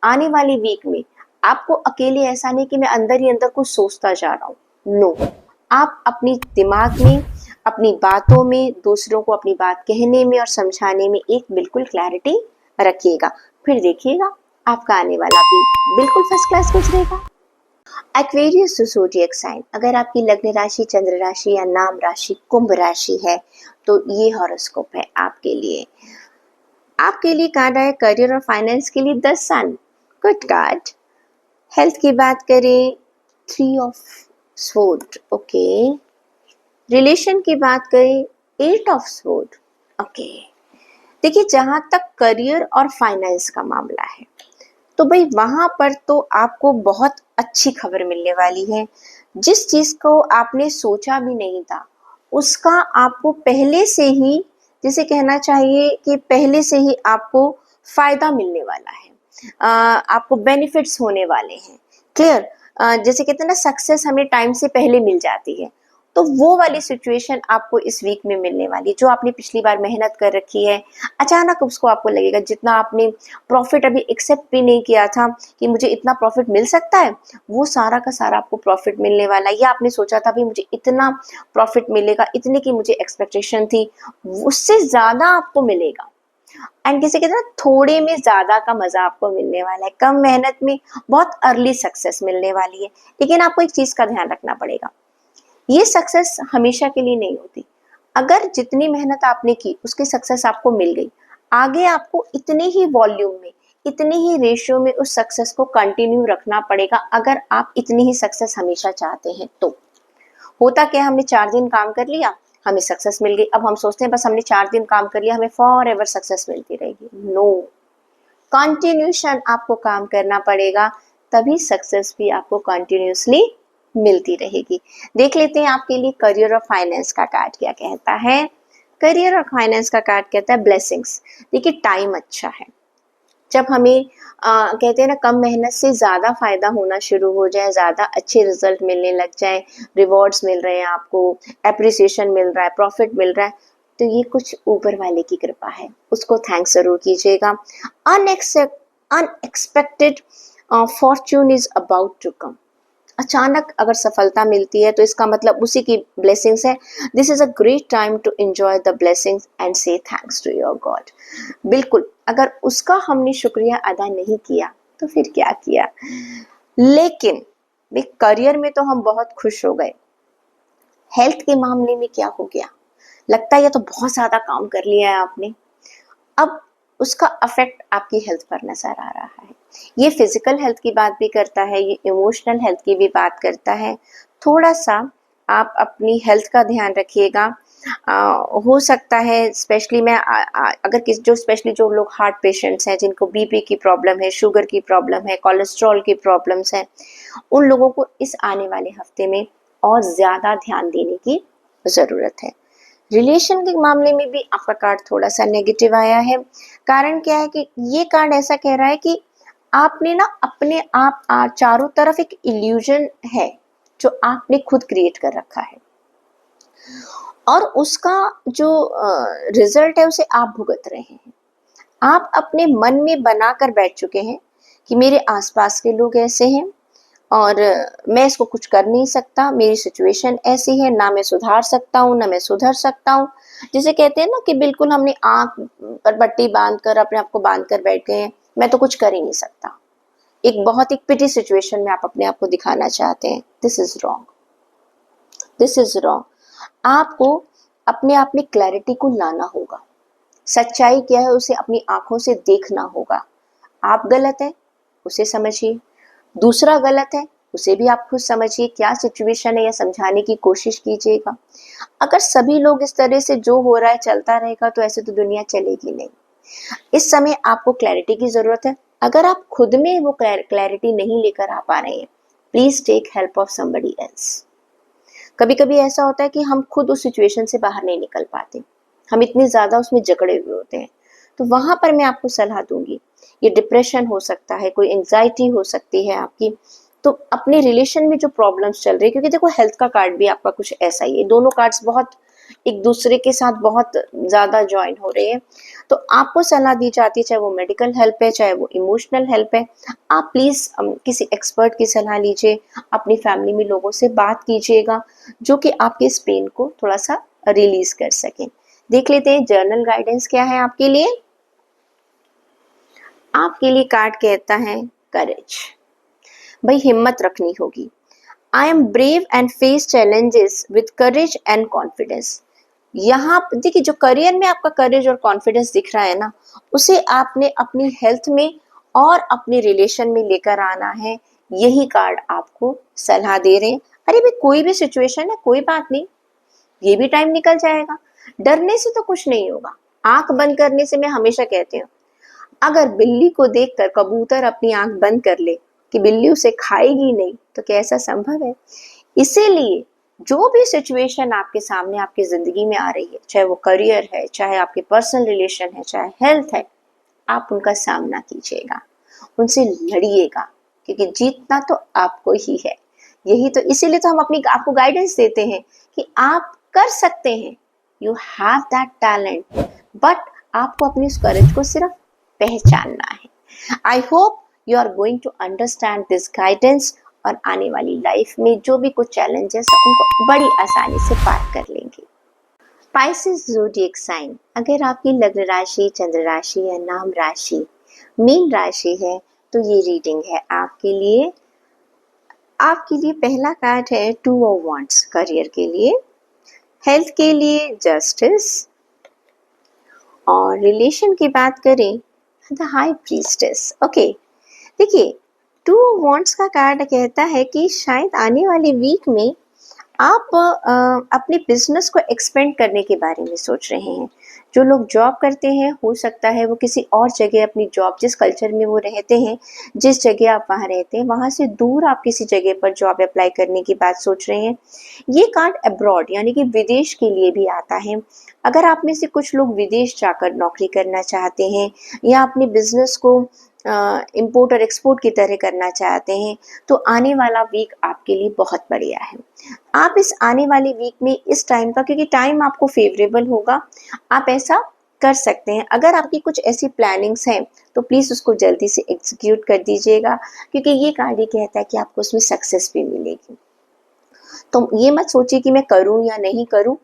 Speaker 1: आने वाली वीक में, आपको अकेले ऐसा नहीं कि मैं अंदर ही अंदर कुछ सोचता जा रहा हूँ। नो, आप अपनी दिमाग में, अपनी बातों में, दूसरों को अपनी बात कहने में और समझाने में एक बिल्कुल क्लैरिटी रखिएगा। फिर देखिएगा आपका आने वाला वीक बिल्कुल फर्स्ट क्लास गुजरेगा। एक्वेरियस ज़ोडिएक साइन, अगर आपकी लग्न राशि, चंद्र राशि या नाम राशि कुंभ राशि है तो ये हॉरोस्कोप है आपके लिए। आपके लिए कार्ड है करियर और फाइनेंस के लिए the sun, good card. Health की बात करें, 3 ऑफ स्वॉर्ड, ओके। रिलेशन की बात करें, 8 ऑफ स्वॉर्ड, ओके। देखिए, जहां तक करियर और फाइनेंस का मामला है तो भाई वहां पर तो आपको बहुत अच्छी खबर मिलने वाली है। जिस चीज को आपने सोचा भी नहीं था उसका आपको पहले से ही, जिसे कहना चाहिए कि पहले से ही आपको फायदा मिलने वाला है। आपको बेनिफिट्स होने वाले हैं। क्लियर? जैसे कहते हैं ना, सक्सेस हमें टाइम से पहले मिल जाती है, तो वो वाली सिचुएशन आपको इस वीक में मिलने वाली है। जो आपने पिछली बार मेहनत कर रखी है, अचानक उसको आपको लगेगा, जितना आपने प्रॉफिट अभी एक्सेप्ट भी नहीं किया था कि मुझे इतना प्रॉफिट मिल सकता है, वो सारा का सारा आपको प्रॉफिट मिलने वाला है। या आपने सोचा था भी मुझे इतना प्रॉफिट मिलेगा, इतने की मुझे एक्सपेक्टेशन थी, उससे ज्यादा आपको मिलेगा। एंड किसी कहते हैं ना, थोड़े में ज्यादा का मजा आपको मिलने वाला है। कम मेहनत में बहुत अर्ली सक्सेस मिलने वाली है। लेकिन आपको एक चीज का ध्यान रखना पड़ेगा, ये सक्सेस हमेशा के लिए नहीं होती। अगर जितनी मेहनत आपने की उसकी सक्सेस आपको मिल गई, आगे आपको इतने ही वॉल्यूम में, इतने ही रेशियो में उस सक्सेस को कंटिन्यू रखना पड़ेगा, अगर आप इतनी ही सक्सेस हमेशा चाहते हैं तो। होता क्या, हमने 4 दिन काम कर लिया, हमें सक्सेस मिल गई, अब हम सोचते हैं बस हमने 4 दिन काम कर लिया, हमें फॉर एवर सक्सेस मिलती रहेगी। नो, कंटिन्यूशन आपको काम करना पड़ेगा, तभी सक्सेस भी आपको कंटिन्यूसली मिलती रहेगी। देख लेते हैं आपके लिए करियर और फाइनेंस का कार्ड क्या कहता है। करियर और फाइनेंस का कार्ड कहता है ब्लेसिंग्स। देखिए, टाइम अच्छा है। जब हमें कहते हैं ना, कम मेहनत से ज़्यादा फायदा होना शुरू हो जाए, ज़्यादा अच्छे रिजल्ट मिलने लग जाए, रिवॉर्ड्स मिल रहे हैं आपको, एप्रिसिएशन मिल रहा है, प्रॉफिट मिल रहा है, तो ये कुछ ऊपर वाले की कृपा है, उसको थैंक्स जरूर कीजिएगा। Unexpected fortune is about to come. अचानक अगर सफलता मिलती है तो इसका मतलब उसी की ब्लेसिंग्स है। This is a great time to enjoy the blessings and say thanks to your God. बिल्कुल, अगर उसका हमने शुक्रिया अदा नहीं किया तो फिर क्या किया। लेकिन करियर में तो हम बहुत खुश हो गए, हेल्थ के मामले में क्या हो गया, लगता है ये तो बहुत ज्यादा काम कर लिया है आपने, अब उसका अफेक्ट आपकी हेल्थ पर नजर आ रहा है। ये फिजिकल हेल्थ की बात भी करता है, ये इमोशनल हेल्थ की भी बात करता है। थोड़ा सा आप अपनी हेल्थ का ध्यान रखिएगा। हो सकता है स्पेशली मैं अगर किस जो स्पेशली जो लोग हार्ट पेशेंट्स हैं, जिनको बीपी की प्रॉब्लम है, शुगर की प्रॉब्लम है, कोलेस्ट्रॉल की प्रॉब्लम्स हैं, उन लोगों को इस आने वाले हफ्ते में और ज़्यादा ध्यान देने की ज़रूरत है। रिलेशन के मामले में भी आपका कार्ड थोड़ा सा नेगेटिव आया है। कारण क्या है कि ये कार्ड ऐसा कह रहा है कि आपने ना अपने आप चारों तरफ एक इल्यूजन है जो आपने खुद क्रिएट कर रखा है, और उसका जो रिजल्ट है उसे आप भुगत रहे हैं। आप अपने मन में बनाकर बैठ चुके हैं कि मेरे आसपास के लोग ऐसे हैं और मैं इसको कुछ कर नहीं सकता, मेरी सिचुएशन ऐसी है, ना मैं सुधार सकता हूँ ना मैं सुधर सकता हूँ। जिसे कहते हैं ना कि बिल्कुल हमने आंख पर पट्टी बांध कर अपने आप को बांध कर बैठ गए हैं, मैं तो कुछ कर ही नहीं सकता। एक बहुत एक पिटी सिचुएशन में आप अपने आप को दिखाना चाहते हैं। This is wrong, this is wrong. आपको अपने आप में क्लैरिटी को लाना होगा। सच्चाई क्या है उसे अपनी आंखों से देखना होगा। आप गलत है उसे समझिए, दूसरा गलत है उसे भी आप खुद समझिए क्या सिचुएशन है या समझाने की कोशिश कीजिएगा। अगर सभी लोग इस तरह से जो हो रहा है चलता रहेगा तो ऐसे तो दुनिया चलेगी नहीं। इस समय आपको क्लैरिटी की जरूरत है। अगर आप खुद में वो क्लैरिटी नहीं लेकर आ पा रहे हैं, please take help of somebody else. कभी कभी ऐसा होता है कि हम खुद उस सिचुएशन से बाहर नहीं निकल पाते, हम इतने ज्यादा उसमें जकड़े हुए होते हैं, तो वहां पर मैं आपको सलाह दूंगी। ये डिप्रेशन हो सकता है, कोई एंजाइटी हो सकती है आपकी, तो अपने रिलेशन में जो प्रॉब्लम्स चल रही है, क्योंकि देखो हेल्थ का कार्ड भी आपका कुछ ऐसा ही है, दोनों कार्ड्स बहुत एक दूसरे के साथ बहुत ज्यादा ज्वाइन हो रहे हैं, तो आपको सलाह दी जाती है, चाहे वो मेडिकल हेल्प है चाहे वो इमोशनल हेल्प है, आप प्लीज किसी एक्सपर्ट की सलाह लीजिए, अपनी फैमिली में लोगों से बात कीजिएगा जो कि आपके इस पेन को थोड़ा सा रिलीज कर सकें। देख लेते हैं जर्नल गाइडेंस क्या है आपके लिए। आपके लिए कार्ड कहता है करेज। भाई हिम्मत रखनी होगी। I am brave and face challenges with courage and confidence. यहाँ देखिए जो करियर में आपका करेज और कॉन्फिडेंस दिख रहा है ना, उसे आपने अपनी हेल्थ में और अपने रिलेशन में लेकर आना है। यही कार्ड आपको सलाह दे रहे हैं। अरे भाई कोई भी सिचुएशन है, कोई बात नहीं, ये भी टाइम निकल जाएगा, डरने से तो कुछ नहीं होगा। आंख बंद करने से मैं हमेशा कहती हूँ, अगर बिल्ली को देखकर कबूतर अपनी आंख बंद कर ले कि बिल्ली उसे खाएगी नहीं, तो क्या ऐसा संभव है? इसीलिए जो भी सिचुएशन आपके सामने आपकी जिंदगी में आ रही है, चाहे वो करियर है, चाहे आपके पर्सनल रिलेशन है, चाहे हेल्थ है, आप उनका सामना कीजिएगा, उनसे लड़िएगा, क्योंकि जीतना तो आपको ही है। यही तो इसीलिए तो हम अपनी आपको गाइडेंस देते हैं कि आप कर सकते हैं, you have that talent, but आपको अपनी उस करेज को सिर्फ पहचानना है। I hope you are going to understand this guidance, और आने वाली लाइफ में जो भी कुछ चैलेंजेस है उनको बड़ी आसानी से पार कर लेंगे। स्पाइसिस ज़ोडिएक साइन, अगर आपकी लग्न राशि, चंद्र राशि या नाम राशि मीन राशि है तो ये रीडिंग है आपके लिए। आपके लिए पहला कार्ड है टू ऑफ वांड्स करियर के लिए, हेल्थ के लिए जस्टिस, और रिलेशन की बात करें द हाई प्रीस्टेस। ओके, देखिए टू वॉन्ट्स का कार्ड कहता है कि शायद आने वाले वीक में आप अपने बिजनेस को एक्सपेंड करने के बारे में सोच रहे हैं। जो लोग जॉब करते हैं, हो सकता है वो किसी और जगह अपनी जॉब, जिस कल्चर में वो रहते हैं, जिस जगह आप वहाँ रहते हैं, वहाँ से दूर आप किसी जगह पर जॉब अप्लाई करने की बात सोच रहे हैं। ये कार्ड अब्रॉड यानी कि विदेश के लिए भी आता है। अगर आप में से कुछ लोग विदेश जाकर नौकरी करना चाहते हैं या अपने बिजनेस को इम्पोर्ट और एक्सपोर्ट की तरह करना चाहते हैं, तो आने वाला वीक आपके लिए बहुत बढ़िया है। आप इस आने वाले वीक में इस टाइम का, क्योंकि टाइम आपको फेवरेबल होगा, आप ऐसा कर सकते हैं। अगर आपकी कुछ ऐसी प्लानिंग्स हैं तो प्लीज़ उसको जल्दी से एग्जीक्यूट कर दीजिएगा, क्योंकि ये कार्ड ये कहता है कि आपको उसमें सक्सेस भी मिलेगी। तो ये मत सोचिए कि मैं करूं या नहीं करूं,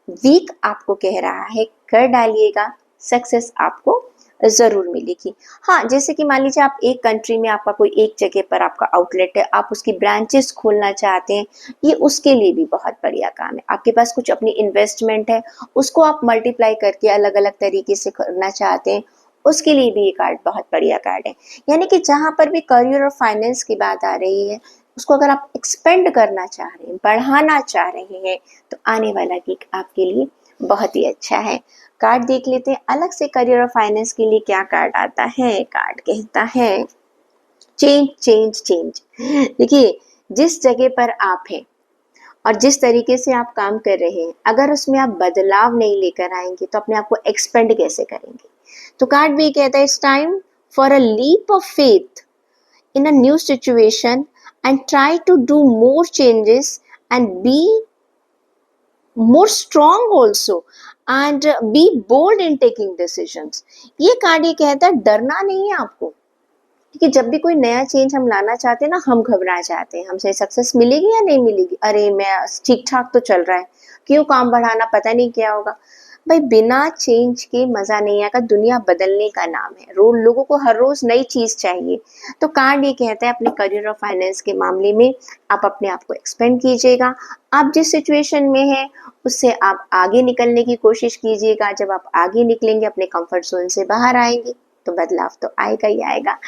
Speaker 1: वीक आपको कह रहा है कर डालिएगा, सक्सेस आपको ज़रूर मिलेगी। हाँ, जैसे कि मान लीजिए आप एक कंट्री में, आपका कोई एक जगह पर आपका आउटलेट है, आप उसकी ब्रांचेस खोलना चाहते हैं, ये उसके लिए भी बहुत बढ़िया काम है। आपके पास कुछ अपनी इन्वेस्टमेंट है, उसको आप मल्टीप्लाई करके अलग अलग तरीके से करना चाहते हैं, उसके लिए भी ये कार्ड बहुत बढ़िया कार्ड है। यानी कि जहाँ पर भी करियर और फाइनेंस की बात आ रही है, उसको अगर आप एक्सपेंड करना चाह रहे हैं, बढ़ाना चाह रहे हैं, तो आने वाला वीक आपके लिए बहुत ही अच्छा है। कार्ड देख लेते हैं अलग से, करियर और फाइनेंस के लिए क्या कार्ड आता है। कार्ड कहता है चेंज चेंज चेंज। देखिए जिस जगह पर आप हैं और जिस तरीके से आप काम कर रहे हैं, अगर उसमें आप बदलाव नहीं लेकर आएंगे तो अपने आप को एक्सपेंड कैसे करेंगे। तो कार्ड भी कहता है it's time for a leap of faith in a new situation and try to do more changes and be more strong also and be bold in taking decisions। ये कार्ड ये कहता है डरना नहीं है आपको, क्योंकि जब भी कोई नया चेंज हम लाना चाहते हैं ना, हम घबरा जाते हैं, हमसे सक्सेस मिलेगी या नहीं मिलेगी, अरे मैं ठीक ठाक तो चल रहा है, क्यों काम बढ़ाना, पता नहीं क्या होगा। भाई बिना चेंज के मजा नहीं आएगा, दुनिया बदलने का नाम है, रोज लोगों को हर रोज नई चीज चाहिए। तो कार्ड ये कहता है अपने करियर और फाइनेंस के मामले में आप अपने आप को एक्सपेंड कीजिएगा। आप जिस सिचुएशन में हैं उससे आप आगे निकलने की कोशिश कीजिएगा। जब आप आगे निकलेंगे, अपने कंफर्ट जोन से बाहर आएंगे, तो बदलाव तो आएगा ही आएगा।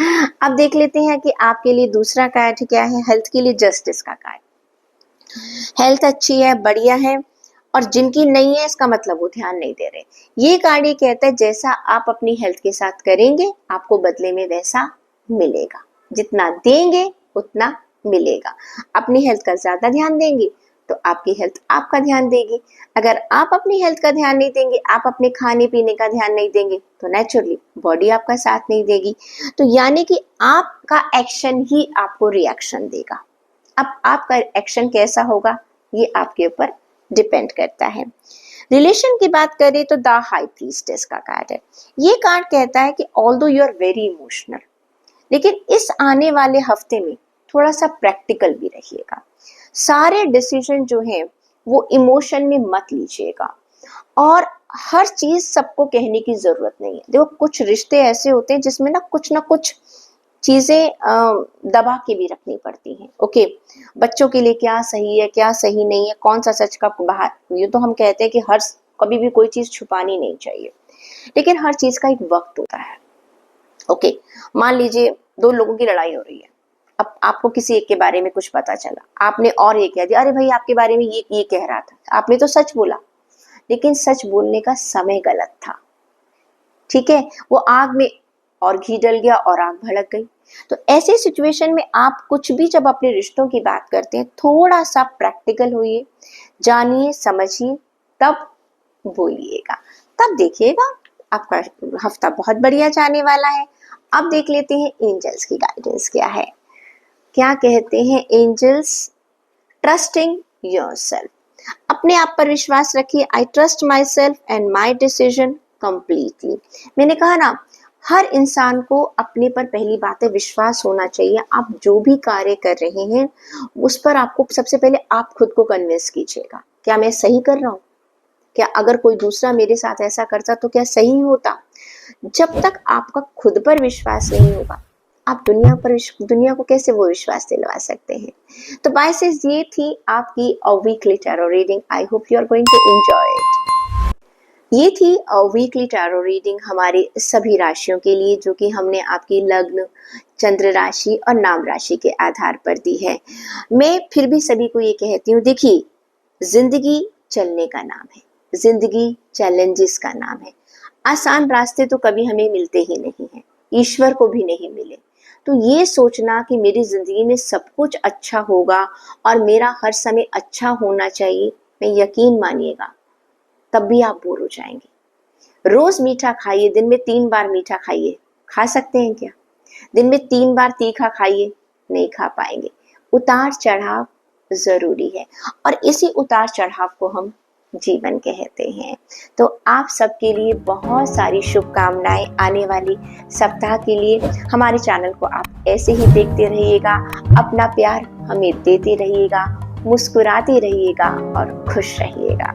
Speaker 1: अब देख लेते हैं कि आपके लिए दूसरा कार्ड क्या है, हेल्थ के लिए जस्टिस का कार्ड। हेल्थ अच्छी है, बढ़िया है, और जिनकी नहीं है इसका मतलब वो ध्यान नहीं दे रहे। ये कार्ड ये कहता है जैसा आप अपनी हेल्थ के साथ करेंगे आपको बदले में वैसा मिलेगा, जितना देंगे उतना मिलेगा। अपनी हेल्थ का ज्यादा ध्यान देंगे तो आपकी हेल्थ आपका ध्यान देगी। अगर आप अपनी हेल्थ का ध्यान नहीं देंगे, आप अपने खाने पीने का ध्यान नहीं देंगे, तो नेचुरली बॉडी आपका साथ नहीं देगी। तो यानी कि आपका एक्शन ही आपको रिएक्शन देगा। अब आपका एक्शन कैसा होगा ये आपके ऊपर डिपेंड करता है। रिलेशन की बात करें तो द हाई प्रीस्टेस का कार्ड है। ये कार्ड कहता है कि although you are very emotional, लेकिन इस आने वाले हफ्ते में थोड़ा सा प्रैक्टिकल भी रहिएगा। सारे डिसीजन जो हैं वो इमोशन में मत लीजिएगा, और हर चीज सबको कहने की जरूरत नहीं है। देखो, कुछ रिश्ते ऐसे होते हैं जिसमें ना कुछ चीजें दबा के भी रखनी पड़ती हैं। ओके, बच्चों के लिए क्या सही है क्या सही नहीं है, कौन सा सच का बाहर, ये तो हम कहते हैं कि हर कभी भी कोई चीज छुपानी नहीं चाहिए, लेकिन हर चीज का एक वक्त होता है। ओके, मान लीजिए दो लोगों की लड़ाई हो रही है। अब आपको किसी एक के बारे में कुछ पता चला, आपने और ये कह दिया, अरे भाई आपके बारे में ये कह रहा था, आपने तो सच बोला, लेकिन सच बोलने का समय गलत था। ठीक है, वो आग में और घी डल गया और आग भड़क गई। तो ऐसे सिचुएशन में आप कुछ भी जब अपने रिश्तों की बात करते हैं, थोड़ा सा प्रैक्टिकल होइए, जानिए समझिए, तब बोलिएगा, तब देखिएगा आपका हफ्ता बहुत बढ़िया जाने वाला है। अब देख लेते हैं एंजल्स की गाइडेंस क्या है। क्या कहते हैं एंजल्स? ट्रस्टिंग योरसेल्फ, अपने आप पर विश्वास रखिए। I trust my self and my decision completely. मैंने कहा ना, हर इंसान को अपने पर पहली बात है विश्वास होना चाहिए। आप जो भी कार्य कर रहे हैं उस पर आपको सबसे पहले आप खुद को कन्विंस कीजिएगा, क्या मैं सही कर रहा हूँ, क्या अगर कोई दूसरा मेरे साथ ऐसा करता तो क्या सही होता। जब तक आपका खुद पर विश्वास नहीं होगा, आप दुनिया को कैसे वो विश्वास दिलवा सकते हैं। तो बाइसेस, ये थी आपकी weekly tarot reading. I hope you are going to enjoy it. ये थी वीकली टैरो रीडिंग हमारे सभी राशियों के लिए, जो कि हमने आपकी लग्न, चंद्र राशि और नाम राशि के आधार पर दी है। मैं फिर भी सभी को ये कहती हूँ, देखिए, जिंदगी चलने का नाम है, जिंदगी चैलेंजेस का नाम है। आसान रास्ते तो कभी हमें मिलते ही नहीं हैं, ईश्वर को भी नहीं मिले। तो ये सोचना कि मेरी जिंदगी में सब कुछ अच्छा होगा और मेरा हर समय अच्छा होना चाहिए, मैं यकीन मानिएगा तब भी आप बोर हो जाएंगे। रोज मीठा खाइए, दिन में 3 बार मीठा खाइए, खा सकते हैं क्या? दिन में 3 बार तीखा खाइए, नहीं खा पाएंगे। उतार चढ़ाव जरूरी है, और इसी उतार चढ़ाव को हम जीवन कहते हैं। तो आप सबके लिए बहुत सारी शुभकामनाएं आने वाली सप्ताह के लिए। हमारे चैनल को आप ऐसे ही देखते रहिएगा, अपना प्यार हमें देते रहिएगा, मुस्कुराते रहिएगा और खुश रहिएगा।